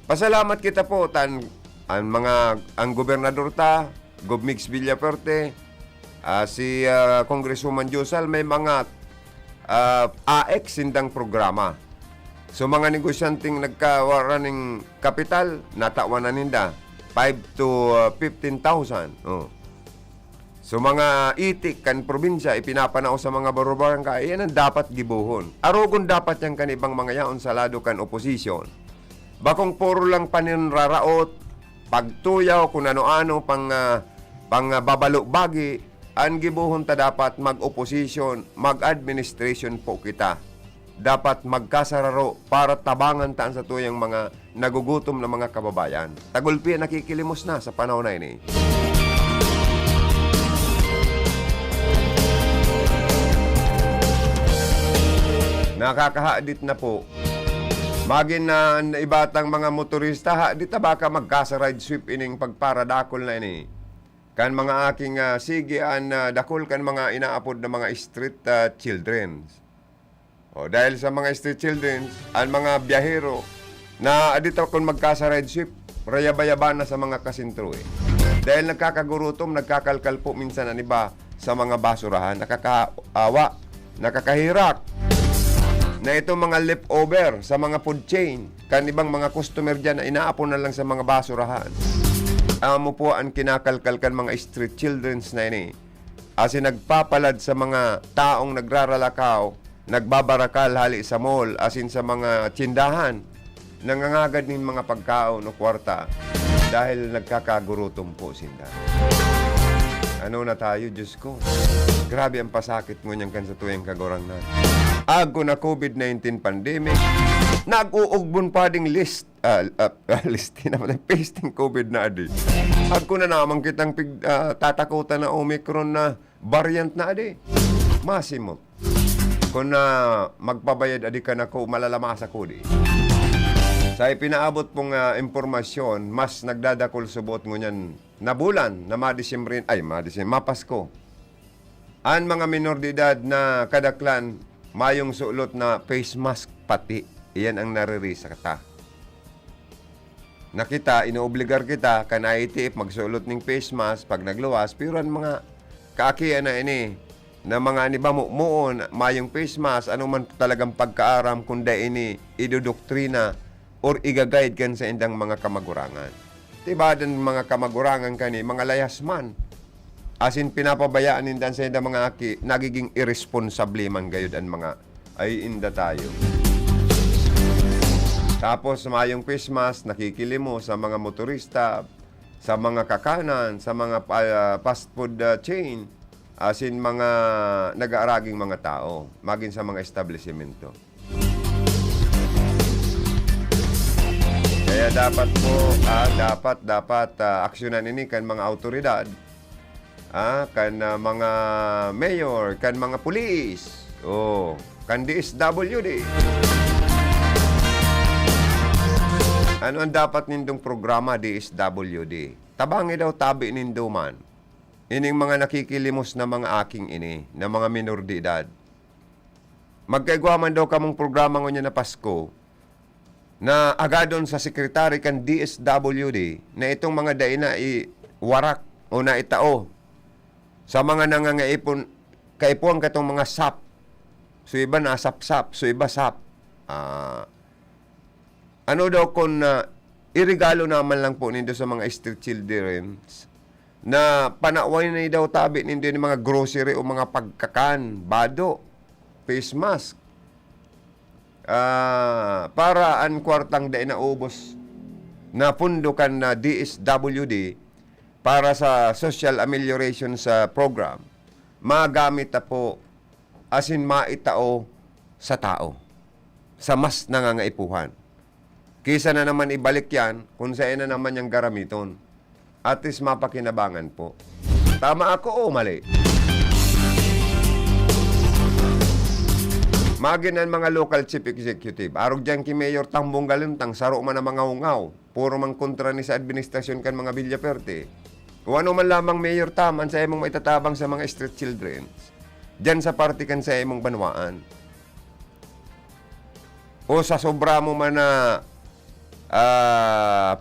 Pasalamat kita po ang gobernador ta, Gov. Mix Villaperte, Si Congresswoman Josal may mga AX sindang programa. So mga negosyanteng nagkawaran ng kapital, natawan na ninda 5 to 15,000. So mga itik kan probinsya ipinapanao sa mga barangay, yan ang dapat gibuhon. Arugon dapat yang kanibang mga yaon sa lado kan oposisyon. Bakong puro lang paninraraot, pagtuyaw kung ano-ano pang babalo bagi, ang gibuhon ta dapat mag-oposisyon, mag-administration po kita. Dapat magkasararo para tabangan taan sa tuyang mga nagugutom na mga kababayan. Tagulpi nakikilimos na sa panahon na ini. Nakakahaadit na po. Magin na ibatang mga motorista, di ta baka magkasa-ride sweep ining pagparadakol na ini. Kan mga aking sigian dakol kan mga inaapod na mga street children. Dahil sa mga street children, ang mga biyahero na adito kung magkasa-ride sweep, rayaba-yaba na sa mga kasintro Dahil nagkakagurutom, nagkakalkal po minsan ang iba sa mga basurahan, nakakaawa, nakakahirak. Na itong mga leftover sa mga food chain, kan ibang mga customer dyan na inaapon na lang sa mga basurahan. Amo po ang kinakalkalkan mga street childrens na ini. As nagpapalad sa mga taong nagraralakaw, nagbabarakal hali sa mall, asin sa mga tsindahan, nangangagad ng mga pagkaon o kwarta dahil nagkakagurutom po sinda. Ano na tayo, Diyos ko? Grabe ang pasakit mo niyan kan sa tuyang kagurang na. Ago na COVID-19 pandemic, nag-uugbon pa ding listin naman, pasting COVID na adi. Ago na naman kitang tatakutan na Omicron na variant na adi. Masimo. Kung magpabayad adi ka na ko, malalamasa ko di. Sa ipinaabot pong impormasyon, mas nagdadakol subot ngunyan na bulan na mapasko. Ang mga minor de edad na kadaklan, mayong sulot na face mask pati. Iyan ang naririsa kata. Nakita, inuobligar kita, kanaiti, magsulot ng face mask pag nagluwas, pero ang mga kaakian na ini, na mga muon, mayong face mask, ano man talagang pagkaaram, kunda ini, idodoktrina, or igagayad kan sa indang mga kamagurangan. Diba, dan mga kamagurangan kani, mga layasman, asin pinapabayaan nindan sa indang mga aki, nagiging irresponsable man gayud ang mga ay inda tayo. Tapos mayong face mask, nakikilimo sa mga motorista, sa mga kakanan, sa mga fast food chain, asin mga nag-aaraging mga tao, maging sa mga establishmento. Kaya dapat po, dapat aksyonan ini kan mga autoridad, kan mga mayor, kan mga pulis, kan DSWD. Ano ang dapat nindong programa DSWD? Tabangi daw tabi nindo man. Ining mga nakikilimos na mga aking ini, na mga minor de edad. Magkaigwaman daw kamong programa ngunyan na Pasko, na agadon sa sekretary kan DSWD, na itong mga day na iwarak o na itao sa mga nangangaipon, kaipuan katong mga sap. So iba na sap-sap, so iba sap. Ano daw kung irigalo naman lang po nindo sa mga street children na panaway na daw tabi nindo ng mga grocery o mga pagkakan, bado, face mask. Para ang kwartang day na ubos na pundukan na DSWD para sa social amelioration sa program, magamit na po asin maitao sa tao, sa mas nangangaipuhan. Kisa na naman ibalik yan kung saan na naman yung garamiton. At least mapakinabangan po. Tama ako o mali? Magin ang mga local chief executive. Arog dyan ki Mayor Tambong Galintang, saro man ang mga ungaw. Puro mang kontra ni sa administrasyon kan mga Villaperte. Kung ano man lamang Mayor Taman sa imong maitatabang sa mga street children. Dyan sa party kan sa imong banwaan. O sa sobra mo man na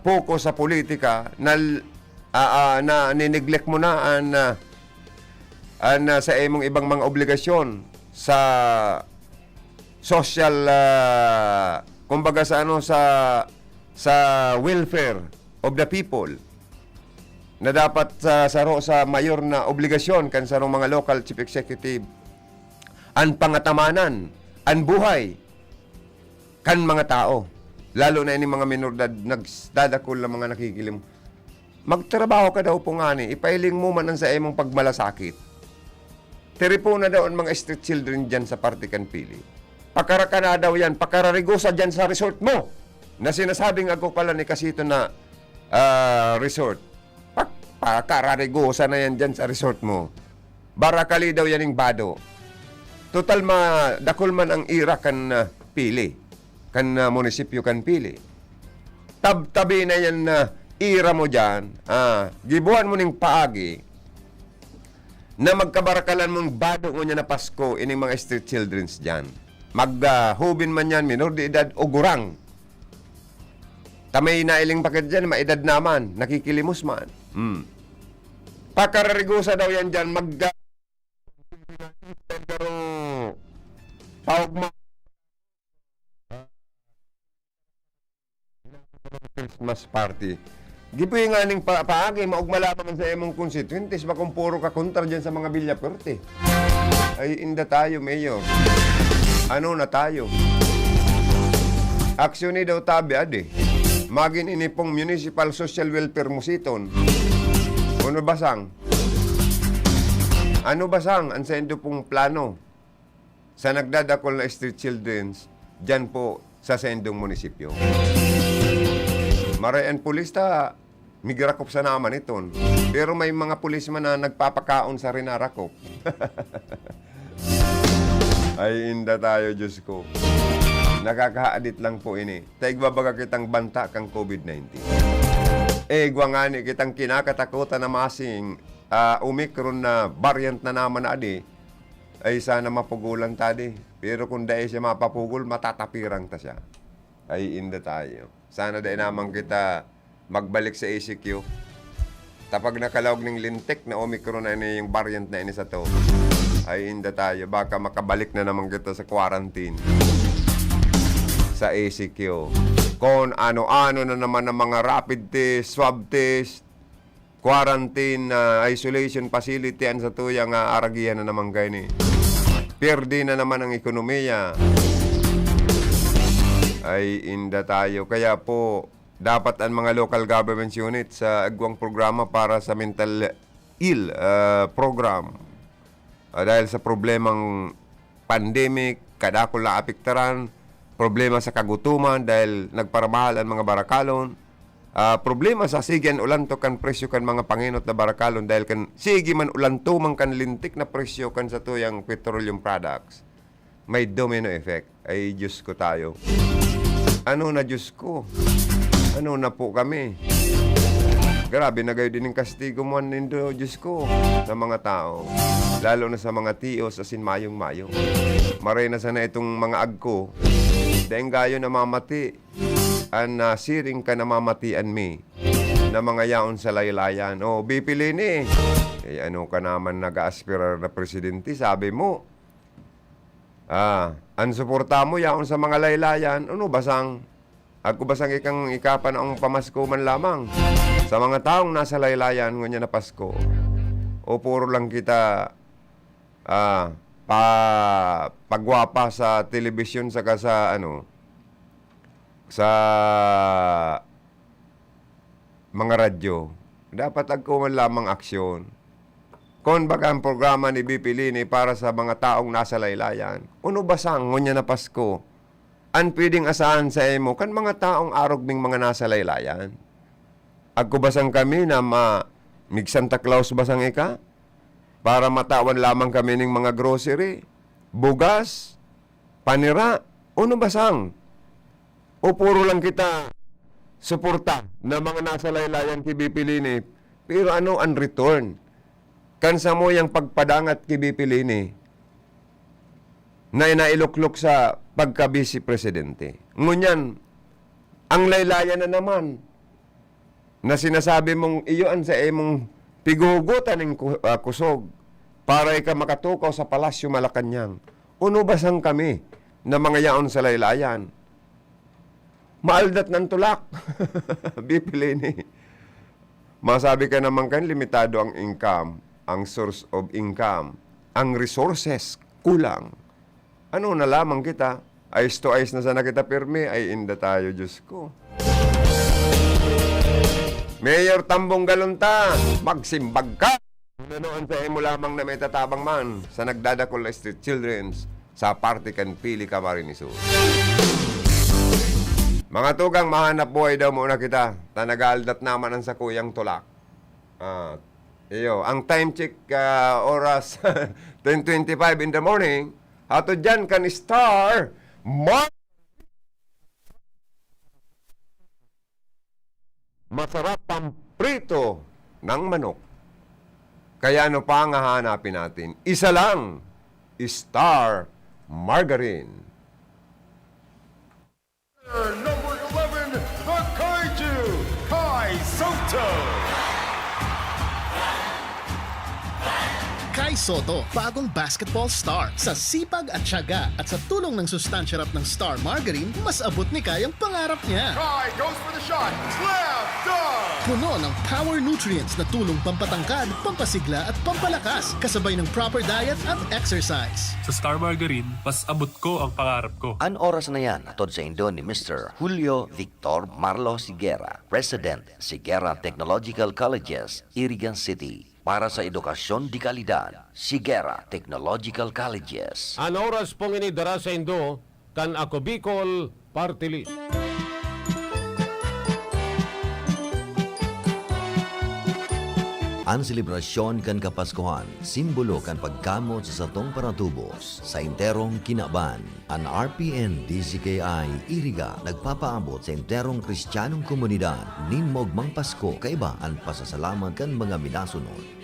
focus sa politika na nineglect mo na sa imong ibang mga obligasyon sa social kumbaga sa sa welfare of the people na dapat sa mayor na obligasyon kan sa mga local chief executive ang pangatamanan ang buhay kan mga tao lalo na ini mga minoridad nagdadakol na mga nakikilim magtrabaho ka daw po nga ni ipailing mo man ang sa imong pagmalasakit tiripo na daw ang mga street children dyan sa Partikan Pili pakara ka na daw yan pakararigosa dyan sa resort mo na sinasabing ako pala ni Casito na resort pakararigosa na yan dyan sa resort mo barakali daw yan yung bado total dakol man ang ira kan pili kan munisipyo kan pili tabi na yan na ira mo dyan gibuhan mo ning paagi na magkabarakalan mong bado mo niya na Pasko ining mga street childrens dyan maghubin man yan minor de edad o gurang tamay nailing pakit dyan maedad naman nakikilimos man pakararigusa daw yan dyan pero tawag mo Christmas party gipoy nga ning paagi maugmala pa man sa imong constituentes bakong puro ka kontra dyan sa mga bilyaperte ay inda tayo mayor ano na tayo aksyon ni daw tabi ade magin ini pong municipal social welfare musiton ano basang ang sendo pong plano sa nagdadakol na street childrens dyan po sa sendong munisipyo marayan pulista migrakop sa naman iton pero may mga pulis man na nagpapakaon sa rinarakop ay inda tayo Diyos ko nakakaadit lang po ini taigbabaga kitang banta kang COVID-19 gwangani kitang kinakatakutan na masing Omicron na variant na naman adi ay sana mapugulan tadi pero kung dahil siya mapapugol matatapirang ta siya ay inda tayo sana dahil naman kita magbalik sa ACQ tapag nakalawag ng lintik na Omicron na ini yung variant na ini sa to ay inda tayo baka makabalik na naman kita sa quarantine sa ACQ kung ano-ano na naman ng mga rapid test, swab test quarantine, isolation facility an sa tuyang aragihan na naman kayo ni perdi na naman ang ekonomiya ay inda tayo kaya po dapat ang mga local government unit sa agwang programa para sa mental ill program dahil sa problemang pandemic kadakol na apektaran problema sa kagutuman dahil nagparamahal ang mga barakalon problema sa sigan ulanto kan presyo kan mga panginot na barakalon dahil kan sige man ulanto man kan lintik na presyo kan sa tuyang petroleum products may domino effect ay Diyos ko tayo ano na Diyos ko ano na po kami grabe na gayo din yung kastigo mo nindo Diyos ko sa mga tao lalo na sa mga tios asin mayong-mayo maray na sana itong mga agko dahil gayo na mamati an siring ka na mamatian mi na mga yaon sa laylayan bipili ni ano ka naman nag-aaspirar na presidente sabi mo ang suporta mo yaon sa mga laylayan ano basang ako basang ikang ikapan ang pamasko man lamang sa mga taong nasa laylayan ngunya na Pasko o puro lang kita pagwapa sa telebisyon saka sa sa mga radyo dapat agko man lamang aksyon kung baga ang programa ni BP Lini para sa mga taong nasa laylayan uno basang ngunya na Pasko an pwedeng asahan sa emo kan mga taong arog ning mga nasa laylayan agko basang kami na mig Santa Claus basang ika para matawan lamang kami ning mga grocery bugas panira uno basang o puro lang kita suporta na mga nasa laylayan kay BP Lini pero ano ang return kansa mo yung pagpadangat kay BP Lini na inailuklok sa pagka-vice presidente. Ngunyan, ang laylayan na naman na sinasabi mong iyon sa imong pigugutan ng kusog para ika makatukaw sa Palasyo Malacanang. Unubasang kami na mga yaon sa laylayan. Maaldat ng tulak. Bipili ni. Masabi ka naman kan, limitado ang income, ang source of income, ang resources, kulang. Ano na lamang kita? Ayos to ayos na sana kita pirmi, ay inda tayo, Diyos ko. Mayor Tambong Galunta, magsimbag ka! Nanoon sa mo lamang na may tatabang man sa nagdadakol na street children's sa party kan Pili Camarines Sur. Mga tugang, mahanap buhay daw muna kita. Tanagaaldat naman ang sakuyang tulak. Ang time check oras 10:25 in the morning. Ato dyan kan star masarap pang prito ng manok. Kaya ano pa ang hahanapin natin? Isa lang, Star Margarine. Number 11, the Kaiju, Kai Soto. Kai Soto, bagong basketball star. Sa sipag at tiyaga at sa tulong ng sustansya rap ng Star Margarine, mas abot ni Kai ang pangarap niya. Kai goes for the shot. Slam dunk. Puno ng power nutrients na tulong pampatangkad, pampasigla at pampalakas, kasabay ng proper diet at exercise. Sa Star Margarine, mas abot ko ang pangarap ko. An oras na yan, atod sa Indo ni Mr. Julio Victor Marlo Sigera, President, Sigera Technological Colleges, Irigan City. Para sa edukasyon di kalidad, Sigera Technological Colleges. An oras pong inidara sa Indo, kan ako Bicol Party List. Ang selebrasyon kan Kapaskuhan, simbolo kan pagkamot sa satong paratubos sa interong kinaban. Ang RPN DCKI Iriga nagpapaabot sa interong kristyanong komunidad nin mogmang Pasko kaiba ang pasasalamat kan mga minasunod.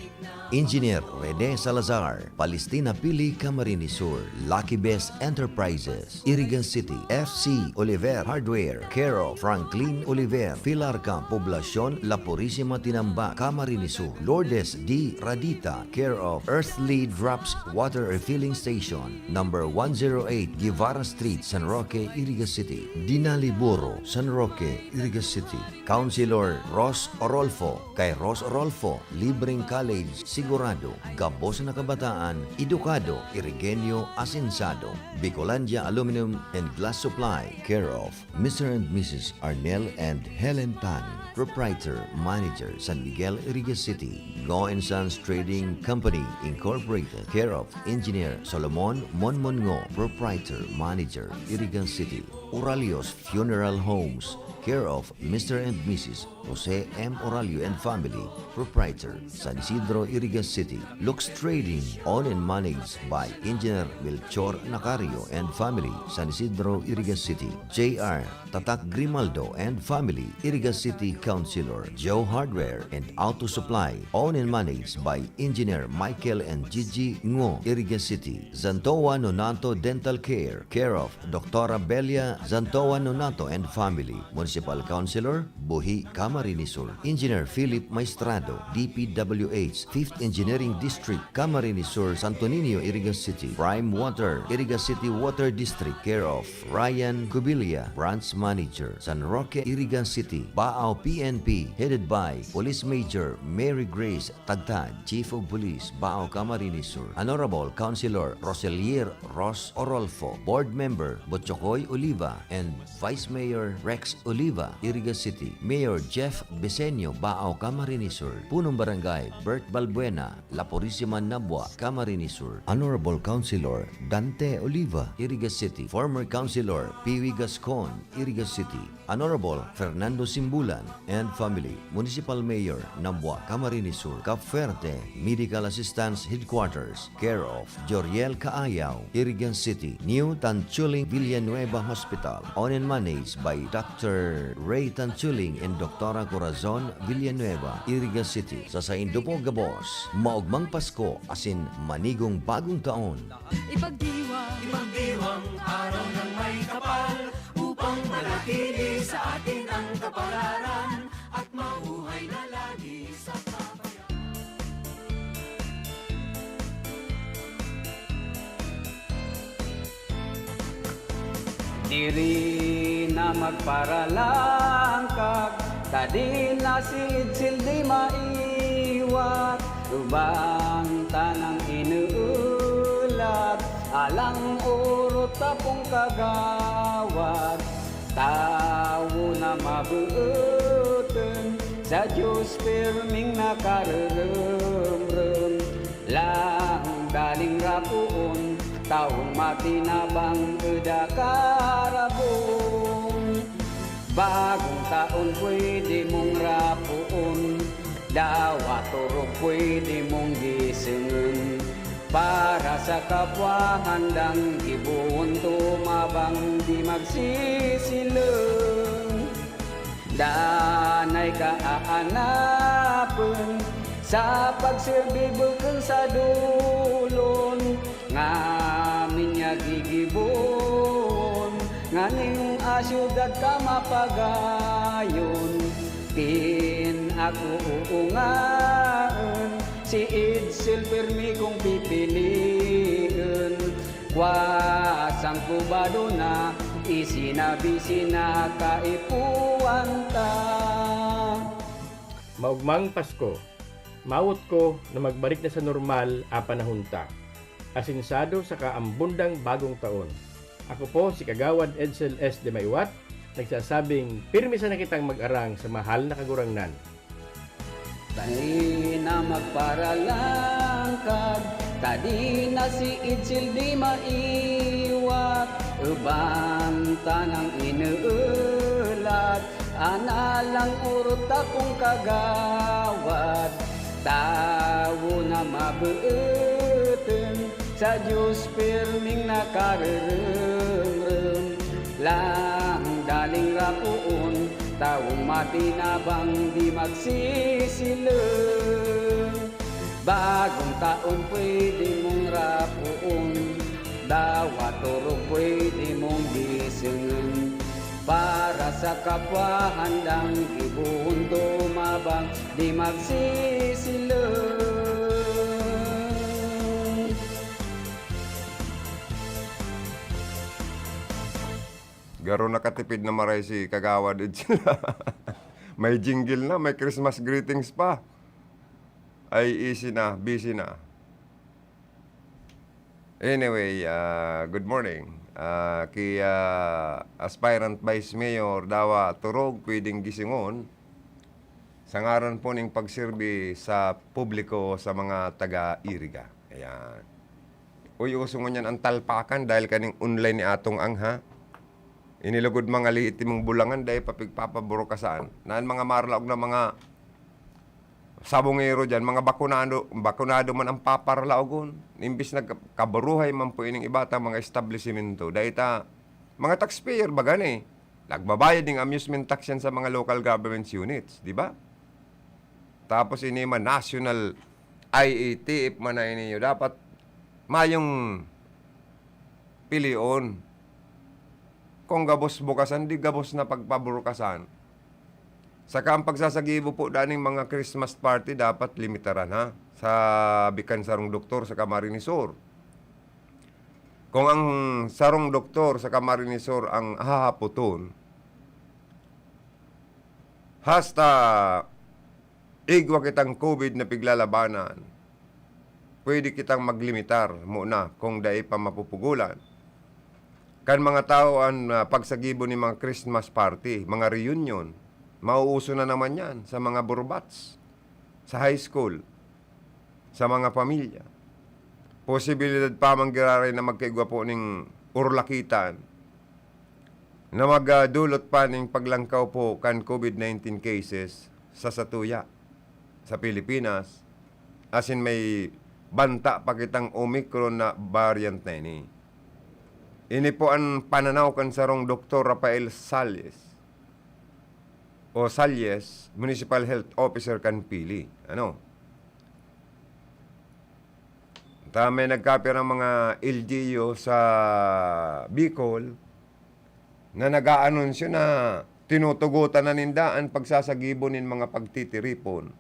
Engineer Rene Salazar, Palestina Pili Camarines Sur, Lucky Best Enterprises, Irigan City, FC Oliver Hardware, care of Franklin Oliver, Pilarca Poblacion La Purisima Tinamba, Camarines Sur, Lourdes D. Radita, care of Earthly Drops Water Refilling Station, number 108 Guevara Street, San Roque, Irigan City, Dinali Buro, San Roque, Irigan City, Councilor Ross Orolfo, kay Ross Orolfo, Libreng College, Sigurado, Gabos na Kabataan, Edukado, Irigenio Asensado, Bicolandia Aluminum and Glass Supply, care of Mr. and Mrs. Arnel and Helen Tan, Proprietor, Manager, San Miguel, Irigas City, Law and Sons Trading Company, Incorporated, care of Engineer Solomon Monmongo, Proprietor, Manager, Irigan City, Oralios Funeral Homes, care of Mr. and Mrs. Jose M. Oralio and Family, Proprietor, San Isidro, Irigas City. Lux Trading, owned and managed by Engineer Melchor Nacario and Family, San Isidro, Irigas City. J.R. Tatak Grimaldo and Family, Irigas City Councilor. Joe Hardware and Auto Supply, owned and managed by Engineer Michael and Gigi Ngo, Irigas City. Zantoa Nonato Dental Care, care of Dr. Belia Zantoa Nonato and Family, Municipal Councilor, Buhi Camarines Sur. Engineer Philip Maestrado, DPWH, 5th Engineering District, Camarines Sur, Santo Niño, Irigas City. Prime Water, Irigas City Water District, care of Ryan Cubilia, Branch Manager, San Roque, Irigas City. Baao PNP, headed by Police Major Mary Grace Tagtad, Chief of Police, Baao Camarines Sur. Honorable Councilor Roselier Ross Orolfo, Board Member Botchokoy Oliva, and Vice Mayor Rex Oliva, Irigas City. Mayor Jeff Besenio, Baao Camarines Sur. Punong Barangay Bert Balbuena, La Purisima Nabua, Camarines Sur. Honorable Councilor Dante Oliva, Irigas City. Former Councilor Piwi Gascon, Irigas City. Honorable Fernando Simbulan and Family, Municipal Mayor Nabua, Camarines Sur. Cap Verde Medical Assistance Headquarters, care of Joriel Kaayaw, Irigan City. New Tanchuling Villanueva Hospital, owned and managed by Dr. Ray Tanchuling and Dr. Corazon Villanueva, Irigas City. Sa Saindo po Gabos, maugmang Pasko asin manigong bagong taon. Ipagdiwang araw ng may kapal upang manatili sa atin ang kapalaran at mabuhay na lagi sa kabayan. Diri na magparalangkag, tadi na sildi maiwat, ubang tanang inuulat, alang urot tapong kagawad, tao na mabuoten, sa Diyos pirming nakarerem-rem, lang daling rapuon, taong matinabang edakarabong. Bagong taon pwede mong rapuon, dawa turog pwede mong gisingen. Para sa kapwa handang ibuon tumabang di magsisileng. Danay kaanapen sa pagsilbi bukeng sa dulon, ngamin niya gigibon, nganing asyudad ka mapagayon. Tin ako uungaan, si Edsel pirmi kong pipiliin. Kwasang kubado na, isinabi sinakaipuan ta. Maugmang Pasko, mawot ko na magbalik na sa normal a panahunta. Asinsado sa kaambundang bagong taon. Ako po si Kagawad Edsel S. de Maywat, nagsasabing pirmi sa nakitang mag-arang sa mahal na kagurangnan. Tadi na magparalangkag, tadi na si Edsel di maiwat, ubang tanang inuulat, analang urot akong kagawad, tao na mabuoten, sa Diyos pirming nakarerem-rem, lang daling rapuon, taong matinabang di magsisileng. Bagong taon pwede mong rapuon, dawa turog pwede mong gisingen. Para sa kapwa handang ibuon tumabang di magsisileng. Garo nakatipid na maray si Kagawad Edsel. May jingle na, may Christmas greetings pa. Ay easy na, busy na. Anyway, good morning. Kay aspirant Vice Mayor Dawa Turog, pwedeng gisingon sa ngaran po ning pagsilbi sa publiko sa mga taga-Iriga. Ayan. Uy, usungon yan ang talpakan dahil kaning online ni atong angha. Inilugod mga liit mong bulangan dahil papigpapaburo ka saan. Naan mga marlaog na mga sabongero dyan, mga bakunado man ang paparlaogon. Imbis na kabaruhay man po ining ibata mga establishmento. Dahil mga taxpayer ba gani? Nagbabayad ng amusement tax yan sa mga local government units, di ba? Tapos ini man national IAT, if man na ninyo, dapat mayong pilion. Kung gabos bukasan, di gabos na pagpaburukasan. Saka ang pagsasagibo po daning mga Christmas party dapat limitaran ha sa bikan sarong doktor sa Camarinesor. Kung ang sarong doktor sa Camarinesor ang hahaputon, hasta igwa kitang COVID na piglalabanan, pwede kitang maglimitar muna kung dai pa mapupugulan. Kan mga tao ang pagsagibo ni mga Christmas party, mga reunion, mauuso na naman yan sa mga burbats, sa high school, sa mga pamilya. Posibilidad pa manggiraray na magkaigwa po ning urlakitan, na magdulot pa ning paglangkaw po kan COVID-19 cases sa satuya sa Pilipinas, as in may banta pa kitang Omicron na variant na ini. Ini po ang pananaw kan sarong Dr. Rafael Salles o Salles, Municipal Health Officer kan Pili. Ano? May nagkapir ng mga LGU sa Bicol na nag-aanunsyo na tinutugutan na nindaan pagsasagibonin mga pagtitiripon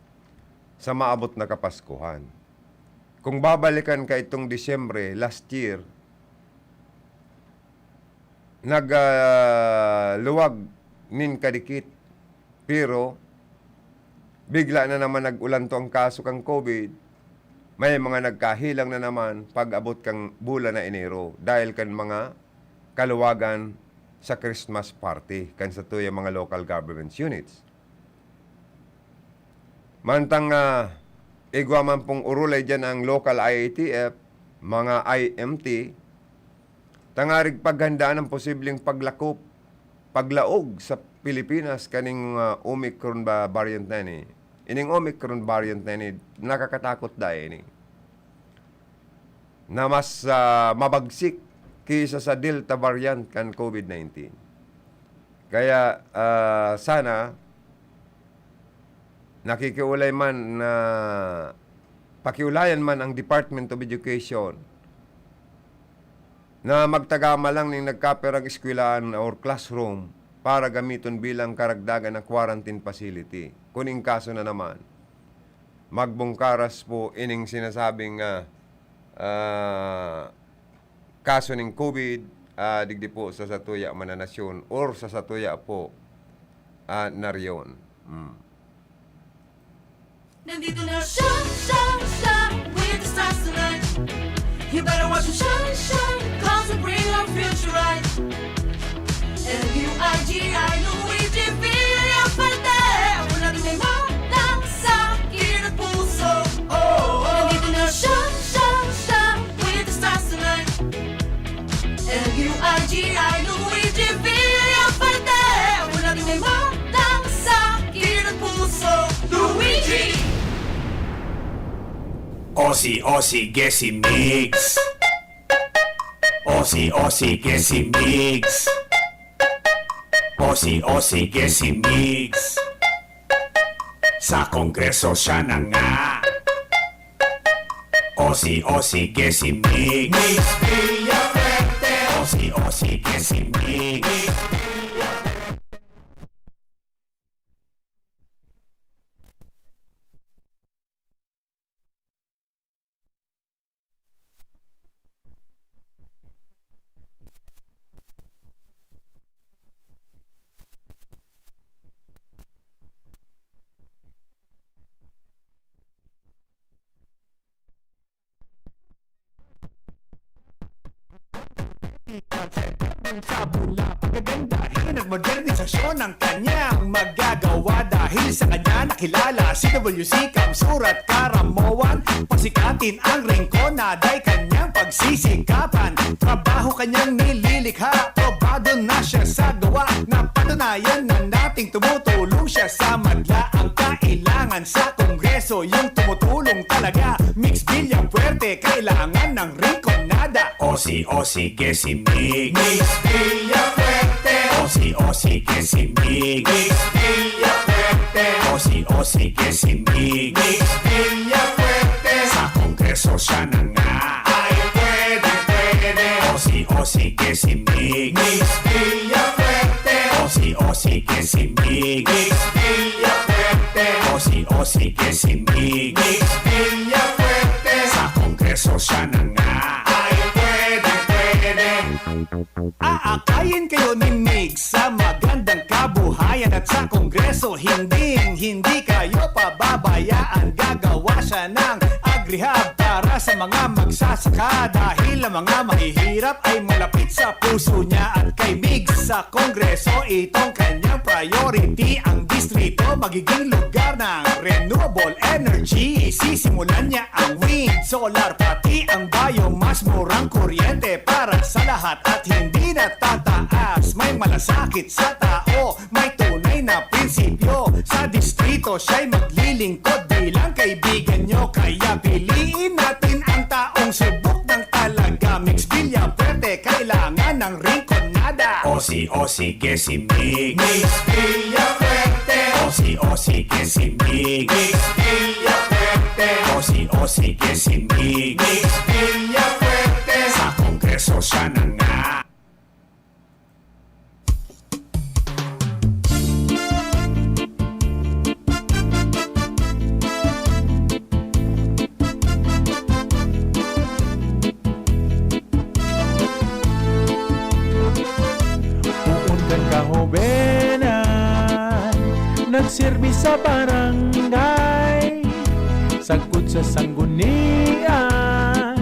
sa maabot na Kapaskuhan. Kung babalikan ka itong Disyembre last year, luwag nin kadikit. Pero, bigla na naman nag-ulan to ang kaso kang COVID. May mga nagkahilang na naman pag-abot kang bulan na Enero dahil kan mga kaluwagan sa Christmas party kan sa tuya mga local government units. Mantang igwa man pong urulay dyan ang local IATF, mga IMT, tangarig paghandaan ng posibleng paglaog sa Pilipinas kaning Omicron variant na ni. Ining Omicron variant na ni, nakakatakot dahil ni. Na mas mabagsik kaysa sa Delta variant kan COVID-19. Kaya sana nakikiulay man na pakiulayan man ang Department of Education na magtagama lang ng nagkaperang eskwelahan or classroom para gamiton bilang karagdagan ng quarantine facility. Kuning kaso na naman, magbungkaras po ining sinasabing kaso ng COVID, digdi po sa satuya mananasyon or sa satuya po nariyon. Nandito na shine with the stars tonight. You better watch them shine, cause they bring our future right. L-U-I-G-I, Luigi Villafarte. Wala din may matang sa akin at puso. Nandito na shine with the stars tonight. L-U-I-G-I, Luigi Villafarte. Wala din may matang sa akin at puso. Luigi! Ossie, Gessi Mix. Ossie, Gessi Mix. Ossie, Gessi Mix. Sa Kongreso siya na nga. Ossie, Gessi Mix. Mix Villaferte. Ossie, Gessi Mix. Tabula, pagagandahin at modernisasyon ng kanyang magagawa dahil sa kanya nakilala si WC Kamsurat Karamoan. Pasikatin ang Rinconada ay kanyang pagsisikapan. Trabaho kanyang nililikha, probado na siya sa gawa. Napatunayan na nating tumutulong siya sa madla. Ang kailangan sa Kongreso yung tumutulong talaga. Mix Villaferte, kailangan ng Rinconada. Ossie, Gessi Mix. Mix Villaferte. Ossie, Gessi Mix. Mix Villaferte. Ossie, Gessi Mix. Mix Villaferte. Sa Kongreso siya na nga. Ay pwede. Ossie, Gessi Mix. Mix Villaferte. Ossie, Gessi Mix. Mix Villaferte. Ossie, Gessi Mix. Mix Villaferte. Sa Kongreso siya na nga. Aakayin kayo ni Mix sa magandang kabuhayan at sa Kongreso hindi kayo pababayaan. Gagawa siya ng agrihab para sa mga magsasaka dahil ang mga mahihirap ay malapit sa puso niya. At kay Mix sa Kongreso itong kanyang priority. Ang distrito magiging lugar ng renewable energy. Sisimulan niya ang wind, solar pati ang biomass. Murang kuryente para sa lahat at hindi na tataas. May malasakit sa tao, may tunay na prinsipyo. Sa distrito siya'y maglilingkod bilang kaibigan nyo. Kaya piliin natin ang taong subok ng talaga. Mix Villaferte, kailangan ng Rinconada. Ossie, Gessi Mix. Mix Villaferte. Ossie, Gessi Mix. Mix Villaferte. Ossie, Gessi Mix. Mix Villaferte. Sa Kongreso siya na nga. serbi sa barangay, sagkod sa sanggunian,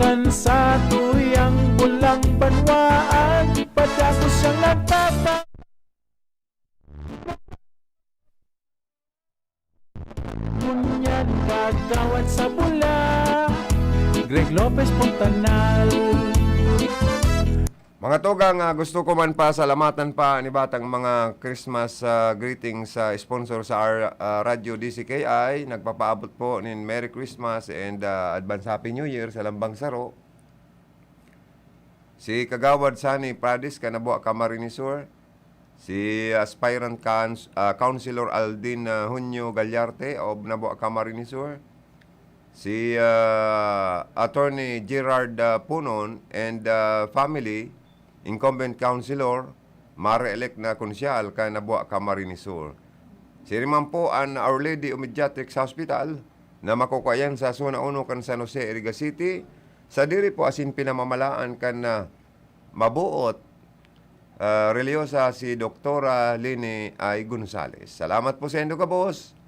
kan sa tuyang bulang banwaan, padako siyang nagpapa. Ngunyan kagawad sa bula, Greg Lopez Pontanal. Mga tugang, gusto ko man pa salamatan pa ni Batang mga Christmas greetings sa sponsor sa Radio DCKI. Nagpapaabot po nin Merry Christmas and Advance Happy New Year sa Lambang Saro. Si Kagawad Sani Pradis, Kanabuak Camarinesur. Si Aspirant Councilor Aldin Hunyo Galyarte of Nabuak Camarinesur. Si Attorney Gerard Punon and family, Incumbent Councilor, Mare-elect na konsyal ka Nabuak Camarinesur. Si Riman po ang Our Lady Umidjatrix Hospital na makukayan sa Zona 1 kan San Jose, Iriga City. Sa diri po asin pinamamalaan kan na mabuot religyosa si Doktora Lini Ay Gonzales. Salamat po sa inyo ka, boss.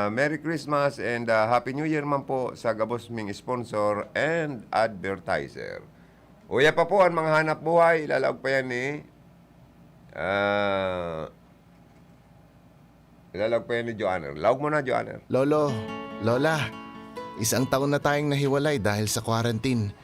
Merry Christmas and Happy New Year man po sa gabos ming sponsor and advertiser. Uya pa po ang mga hanap buhay, ilalaog pa yan ni Joanner. Laog mo na, Joanner. Lolo, Lola, 1 taon na tayong nahiwalay dahil sa quarantine.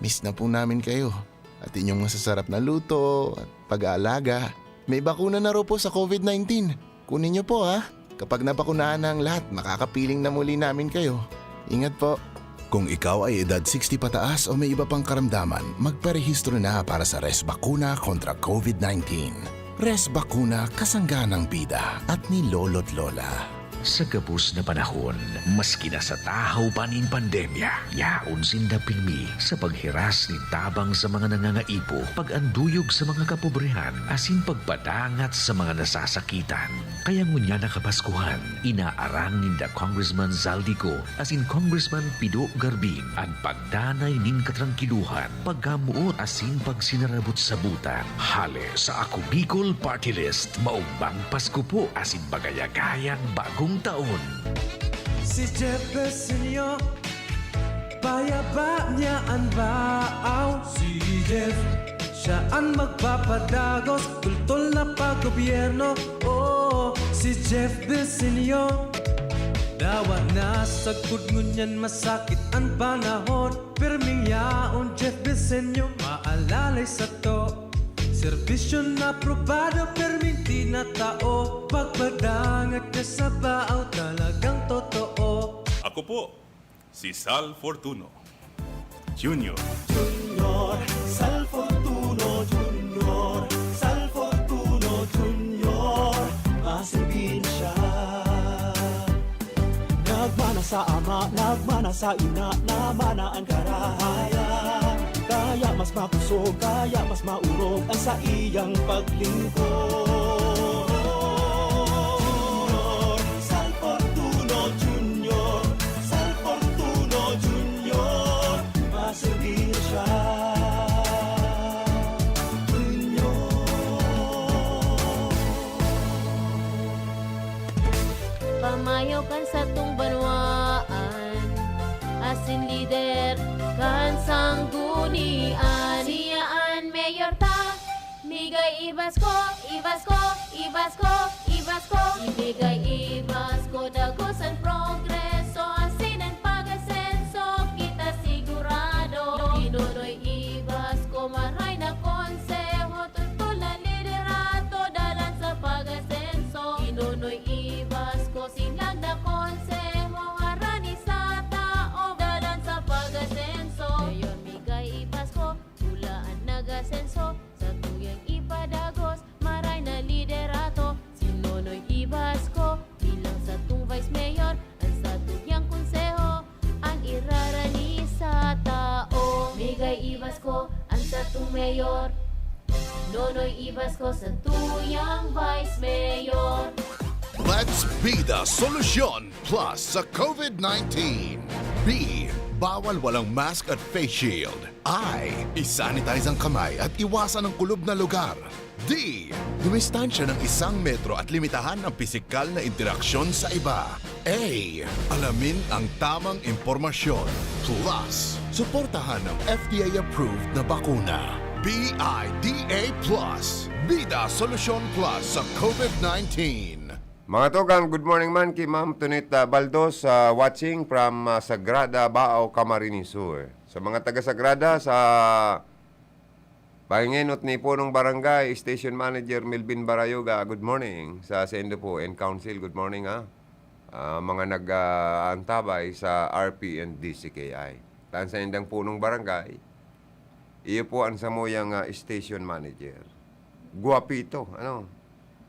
Miss na po namin kayo at inyong masasarap na luto at pag-aalaga. May bakuna na raw po sa COVID-19. Kunin niyo po ha. Kapag nabakunahan na ang lahat, makakapiling na muli namin kayo. Ingat po. Kung ikaw ay edad 60 pataas o may iba pang karamdaman, magparehistro na para sa Res Bakuna kontra COVID-19. Res Bakuna, kasangganang bida at ni Lolo't Lola. Sa gabos na panahon, maski na sa tahaw pa ning pandemya, yaon sinda pilmi sa paghiras ni tabang sa mga nangangaipo, pag-anduyog sa mga kapobrehan, asin pagpadangat sa mga nasasakitan. Kaya ngunya nakapaskuhan, inaarang ninda Congressman Zaldico, asin Congressman Pido Garbin, ang pagdanay nin katrangkiluhan, paggamuot asin pagsinarabot sa butan. Hale sa Ako Bicol Party List, maumbang Pasko po, asin bagayagayang bagong taon. Si Jeff Besenyo, payaba niya ang baaw. Si Jeff, siya ang magpapadagos, tultol na paggobyerno. Oh, si Jeff Besenyo, dawa na sa ngunyan masakit ang panahon. Perming yaon Jeff Besenyo, maalalay sa to. Serbisyo na probado, perminti na tao. Pagpadangat ka sa baaw, talagang totoo. Ako po, si Sal Fortuno Jr. Junior, Sal Fortuno Junior, Sal Fortuno Junior, masilbin siya. Nagmana sa ama, nagmana sa ina, namana ang karahayan. Kaya mas mapusog, kaya mas maurog ang sa iyang paglingkod. Sal Fortuno Junior, Sal Fortuno Junior, masilbin siya. Pamayaw kan sa tung banwaan, asin lider kan sanggunian. Siyaan mayor ta, migay ibas ko, ibas ko, ibas ko, ibas ko. Ibigay ibas ko, dagosan progreso, asin ang pag-asenso, kita sigurado. Inunoy ibas ko, maray na konseho, tutol na liderato, dalan sa pag-asenso. Inunoy ibas ko, silang na konseho, harani sa tao, dalan sa pag-asenso. Ngayon migay ibas ko, hulaan nag-asenso, sa tuyang ipadagos, maray na liderato. Sinunoy ibas ko, bilang sa tung vice mayor, ang sa tuyang konseho, ang irarani sa tao. Migay ibas ko, ang sa tung mayor, Nonoy ibas ko sa tuyang vice mayor. Let's be the solusyon plus sa COVID-19. B. Bawal walang mask at face shield. I. Isanitize ang kamay at iwasan ang kulob na lugar. D. Dumistansya ng 1 metro at limitahan ang pisikal na interaksyon sa iba. A. Alamin ang tamang impormasyon. Plus, suportahan ang FDA-approved na bakuna. BIDA Plus. Bida Solusyon Plus sa COVID-19. Mga togang, good morning man kay Ma'am Tonita Baldos watching from Sagrada, Bao, Camarines Sur. Sa mga taga-Sagrada, sa pahinginot ni Punong Barangay, Station Manager Melvin Barayoga, good morning. Sa Sendo po and Council, good morning ha. Mga nag-antabay sa RP and DCKI. Taan sa indang Punong Barangay, iyo po ang samuyang Station Manager. Guwapito, ano?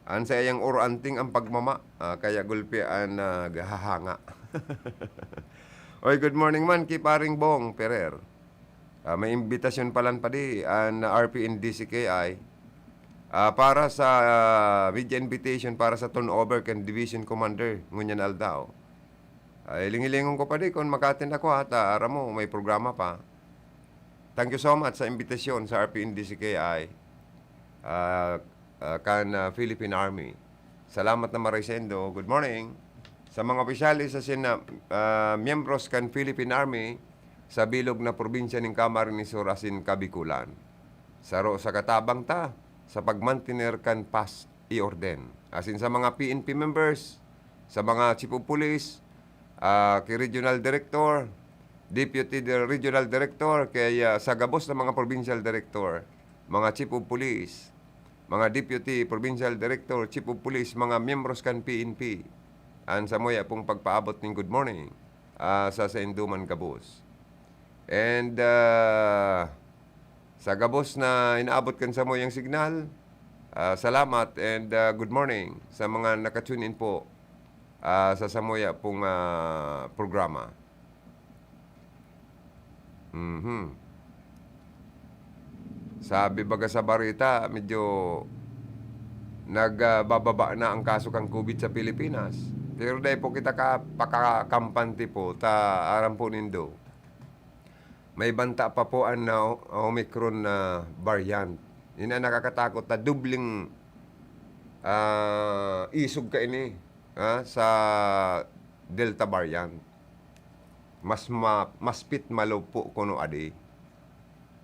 Ang sayang uranting ang pagmama, kaya gulpian gahahanga. Oy, good morning man kay Paring Bong Perer. May imbitasyon palan pa di ang RP and DCKI para sa media invitation para sa turnover kan Division Commander ngunyan Aldao. Lingilingon ko pa di kung makatin ako at aram mo may programa pa. Thank you so much sa imbitasyon sa RP and DCKI kan Philippine Army. Salamat na Marisendo. Good morning. Sa mga opisyalis sa miyembros kan Philippine Army sa bilog na probinsya ng Camarines Sur asin Kabikulan. Saro sa katabang ta sa pagmantiner kan pas i-orden. Asin sa mga PNP members, sa mga Chief of Police, kay Regional Director, Deputy Regional Director, kay sa gabos na mga Provincial Director, mga Chief of Police, mga Deputy Provincial Director, Chief of Police, mga miyembros kan PNP. An sa moya pong pagpaabot ng good morning sa Induman Gabos. And sa Gabos na inaabot kan sa moyang signal, salamat and good morning sa mga nakatune in po sa Samoya pong programa. Sabi baga sa barita, medyo nagbababa na ang kaso kang COVID sa Pilipinas. Pero dahil po kita pakakampante po, aram po nindo. May banta pa po ang Omicron na variant. Yun ang nakakatakot na dubling isog ka ini sa Delta variant. Mas pit malo po kuno adi.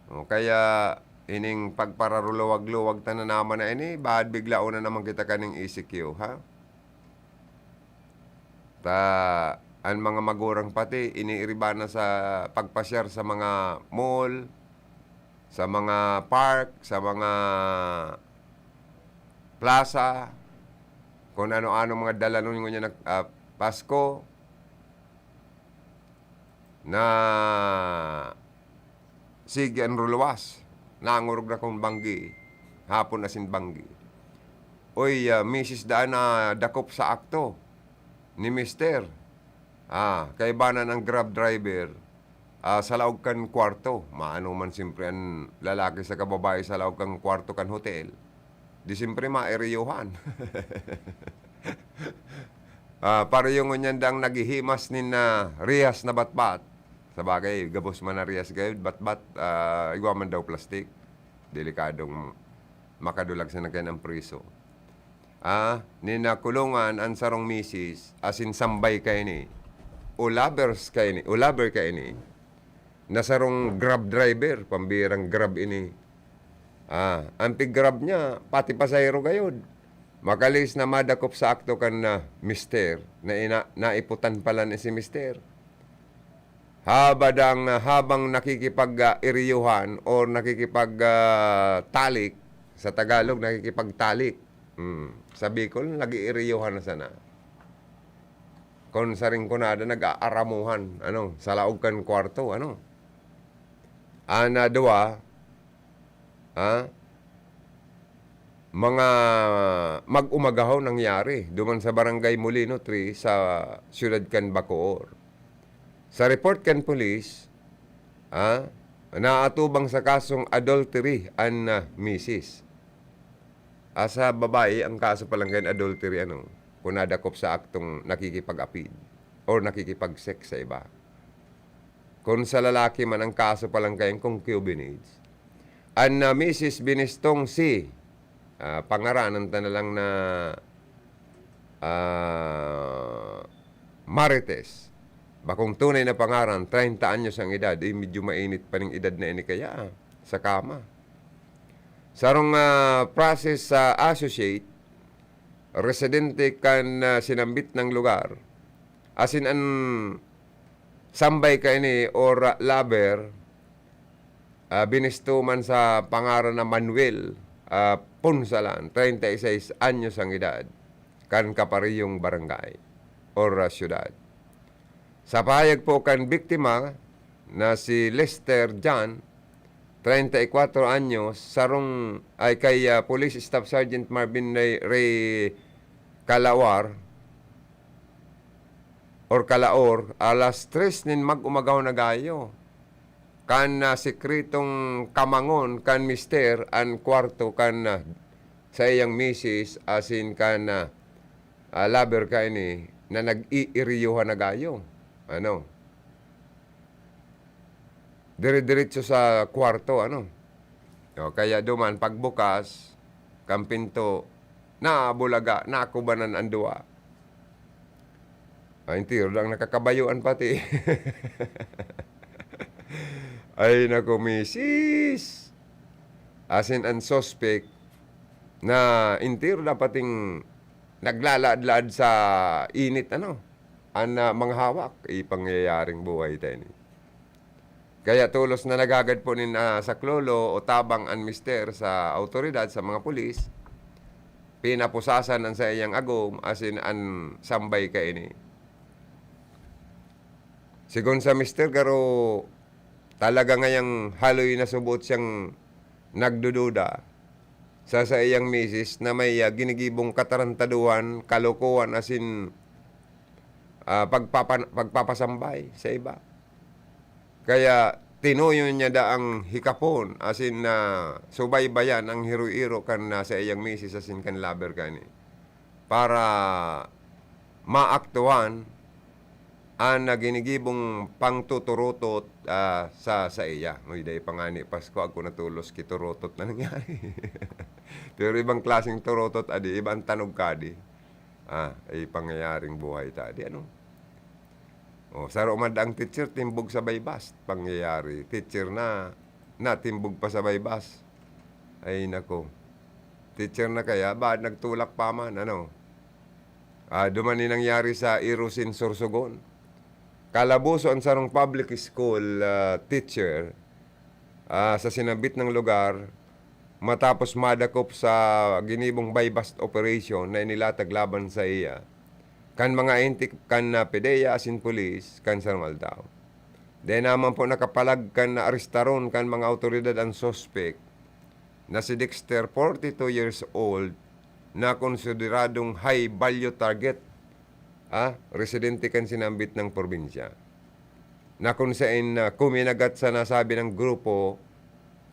Kaya ining pagpararuluwag-luwag tanan naman na ini, bahad bigla una naman kita kaning ECQ, ha? Ang mga magurang pati, iniiriba na sa pagpasyar sa mga mall, sa mga park, sa mga plaza, kung ano-ano mga dalanon niya Pasko, na sige ang ruluwas, nangurog na kong banggi, hapon na sin banggi. Oy, Mrs. Daan na dakop sa akto ni Mister. Kay banan ang grab driver sa laog kan kwarto. Maano man simpre ang lalaki sa kababae sa laog kan kwarto kan hotel. Di simpre maeriyuhan. Para yung ngunyandang naghihimas ni na riyas na batbat. Sa bagay, gabos man na riyas gayud, batbat, igwaman daw plastik. Delikadong makadulag sa nagyan ang priso. Ninakulungan ang sarong misis, asin sambay kayo ni. Ulaber kayo ni. Nasarong grab driver, pambirang grab ini. Ang pig-grab niya, pati pasayro gayod. Makalis na madakop sa akto kan na mister, na naiputan pala ni si mister. Habang nakikipag-iriyuhan or nakikipag-talik, sa Tagalog, nakikipag-talik. Sa Bicol, nag-iiriyuhan na sana. Kung sa ringkunada, nag-aaramuhan, sa laog kan kwarto, Dua, mga mag-umagahaw nangyari duman sa Barangay Molino 3 sa Siyudad kan Bacoor. Sa report kan police, naatubang sa kasong adultery an misis. Sa babae, ang kaso palang kan adultery, kung nadakop sa aktong nakikipag-apid or nakikipag-sex sa iba. Kung sa lalaki man, ang kaso palang kayang concubinage. An misis binistong si pangaranan ta na lang na Marites. Bakong tunay na pangaran, 30 anyos ang edad, medyo mainit pa ng edad na ini kaya sa kama. Sarong process sa associate, residente kan sinambit ng lugar, asin an sambay ka ini or laber, binistuman sa pangaran na Manuel Punsalan, 36 anyos ang edad, kan kapariyong barangay or syudad. Sa pahayag po kan biktima na si Lester John, 34 anyos, sarong ay kay Police Staff Sergeant Marvin Ray Kalawar or Kalaor, alas 3 nin mag-umagaw na gayo. Kan sekretong kamangon kan mister an kwarto kan sa iyang misis asin kan laber ka ini na nag-iiriyuhan na gayo. Ano? Dire-diretso sa kwarto, ano? O, kaya duman, pagbukas, kampinto, naabulaga, nakubanan ang duwa. Ay, tiro lang nakakabayuan pati. Ay, naku, misis. Asin ang suspect na intiro dapating naglalaad-laad sa init, ano? Ang mga hawak, ipangyayaring buhay tayo ni. Kaya tulos na nagagad po nin sa klolo o tabang ang mister sa autoridad, sa mga pulis, pinapusasan ang sa iyang agom, asin ang sambay ka ini. Sigon sa mister, garo talaga ngayang haloy na subot siyang nagdududa sa iyang misis na may ginigibong katarantaduhan, kalokohan, asin pagpapasambay sa iba. Kaya tinuyo niya daang hikapon asin na subaybayan ang hiro-hiro kan sa iyang misis asin kan laber kani para maaktuhan ang ginigibong pangtuturutot sa iya. Ngoy day pangani Pasko ako natulos kiturutot na nangyari. Pero ibang klaseng turutot adi, ibang tanog kadi. Ay pangyayaring buhay tadi, ano? O, saro umad ang teacher, timbog sa baybas. Pangyayari, teacher na timbog pa sa baybas. Ay, nako. Teacher na kaya, ba't nagtulak pa man, ano? Dumani nangyari sa Irusin, Sorsogon. Kalabuso ang sarong public school teacher sa sinabit ng lugar, matapos madakop sa ginibong buy-bust operation na inilatag laban sa iya, kan mga intik kan na PDEA asin pulis kan sarong aldaw. Dahil naman po nakapalag kan na aristaron kan mga autoridad ang suspect na si Dexter, 42 years old, na konsideradong high value target, residente kan sinambit ng probinsya, na kung saan kuminagat sa nasabi ng grupo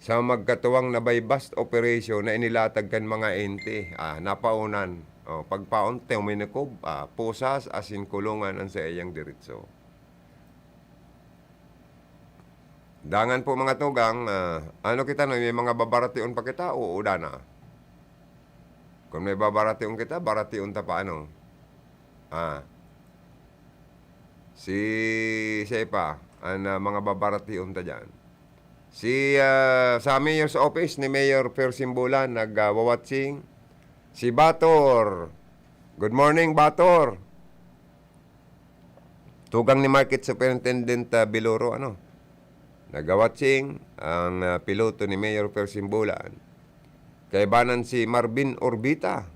sa magkatuwang na buy-bust operation na inilatag kan mga ente, napaunan. Pagpaon, teminikob, pusas, asin kulungan ang sa iyang diritso. Dangan po mga tugang, ano kita no, may mga babaratiun pa kita, uuda na. Kung may babaratiun kita, baratiun ta pa ano. Siya pa, mga babaratiun ta dyan. Sa Mayor's Office ni Mayor Persimbulan, nag-wawatsing. Si Bator. Good morning, Bator. Tugang ni Market Superintendent Biloro, ano? Nag-watsing ang piloto ni Mayor Persimbulan. Kaibanan si Marvin Orbita.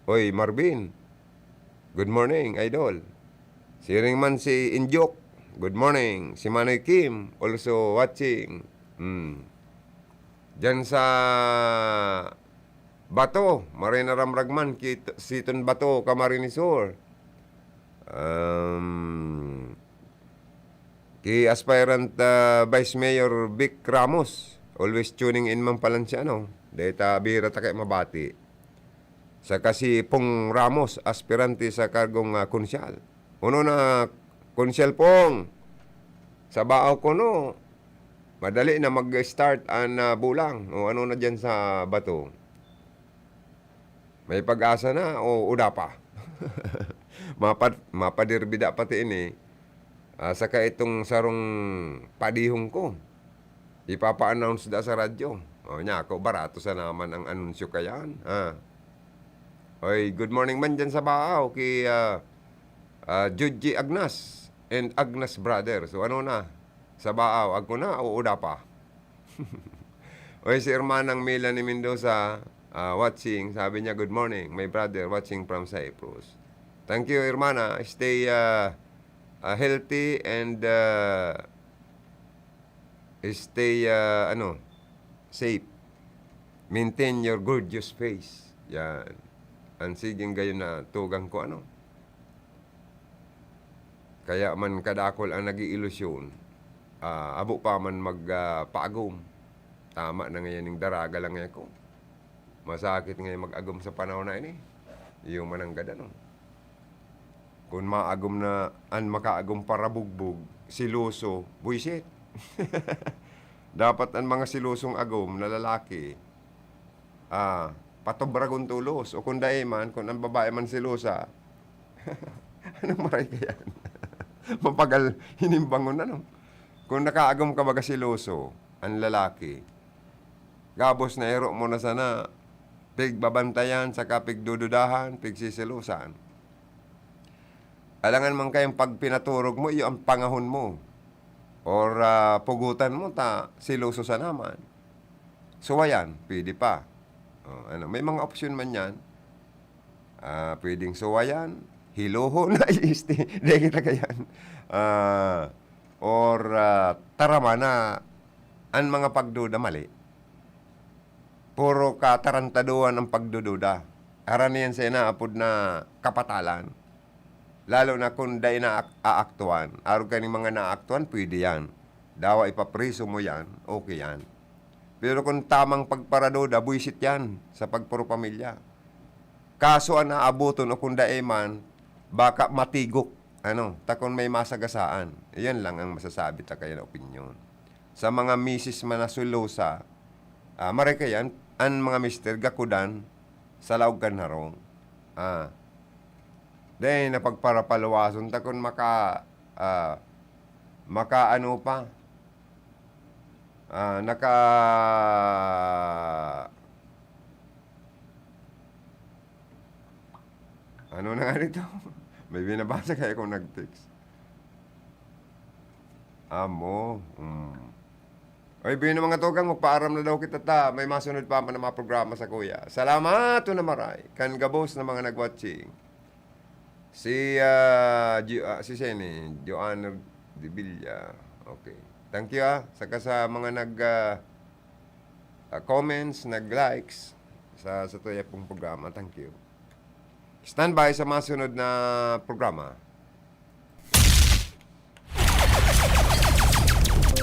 Oy, Marvin. Good morning, idol. Si Ringman si Injok. Good morning. Si Manoy Kim, also watching. Diyan sa Bato, Marina Ramragman, Siton Bato, Camarinesor. Ki aspirant Vice Mayor Vic Ramos, always tuning in man palan siya, ano? Deta bira ta kay mabati. Sa kasi Pong Ramos, aspirante sa kargong konsyal. Uno na konsyal Pong, sa baaw ko no, madali na mag-start ang bulang. O ano na dyan sa Bato. May pag-asa na o uda pa? Mapadirbida pati ini. Saka itong sarong padihong ko. Ipapa-announce da sa radyo. O niya, ako barato sa naman ang anunsyo kayan. Oy, good morning man dyan sa Baaw kay Judgy Agnas and Agnas Brother. So ano na? Sa Baaw, ako na o uda pa? Oy, si Hermanang Melanie Mendoza watching. Sabi niya, good morning, my brother watching from Cyprus. Thank you, Hermana. Stay healthy and stay safe. Maintain your gorgeous face. Yan. Ang siging gayon na tugang ko Kaya man kadakol ang nag-iilusyon. Abo pa man magpaagom. Tama na ngayon yung daraga lang ngayon ko. Masakit ngayon mag-agom sa panahon na ini. Yung mananggada Kung maagom na makaagom para bugbog, siluso, buisit. Dapat ang mga silusong agom na lalaki, patobragon tulos. O kung dae man, kung ang babae man silusa, anong maray kaya? Mapagal hinimbangon Kung nakaagom ka baga siluso, ang lalaki, gabos na ero mo na sana, pigbabantayan, saka pigdududahan, pigsisilusan. Alangan man kayong pag pinaturog mo, yung ang pangahon mo. Or pugutan mo, siluso sa naman. Suwayan, pwede pa. May mga option man yan. Pwedeng suwayan, hiluho na isti. Hindi kita kayan. Or tarama na ang mga pagduda mali. Puro katarantaduan ang pagdududa. Araniyan sa inaapod na kapatalan. Lalo na kung dahil na-aaktuan. Araw ka ng mga na-aaktuan, pwede yan. Dawa ipapriso mo yan, okay yan. Pero kung tamang pagparaduda, buisit yan sa pagpuro pamilya. Kaso ang naabuton o kung dahil man, baka matigok. Takon may masagasaan. Yan lang ang masasabi ta kayo na opinyon. Sa mga misis man na sulosa, maray kayan, ang mga mister gakudan, sa laog kan harong. Dahil napagparapalawason, takon maka ano pa, ano na nga nito? May binabasa kaya kung nag-text. Oy, bino mga tugang, magpaaram na daw kita may masunod pa man na mga programa sa kuya. Salamat na maray. Kan gabos na mga nag-watching. Si Seni, Joanna de Villa. Okay. Thank you Saka sa mga comments, nag-likes sa tuya pong programa. Thank you. Stand by sa masunod na programa.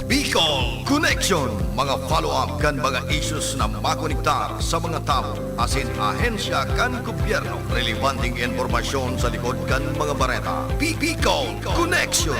Bicol Connection. Mga follow-up kan mga issues na makonektar sa mga tao. Asin ahensya kan gobyerno. Relevanting informasyon sa likod kan mga bareta. Bicol Connection.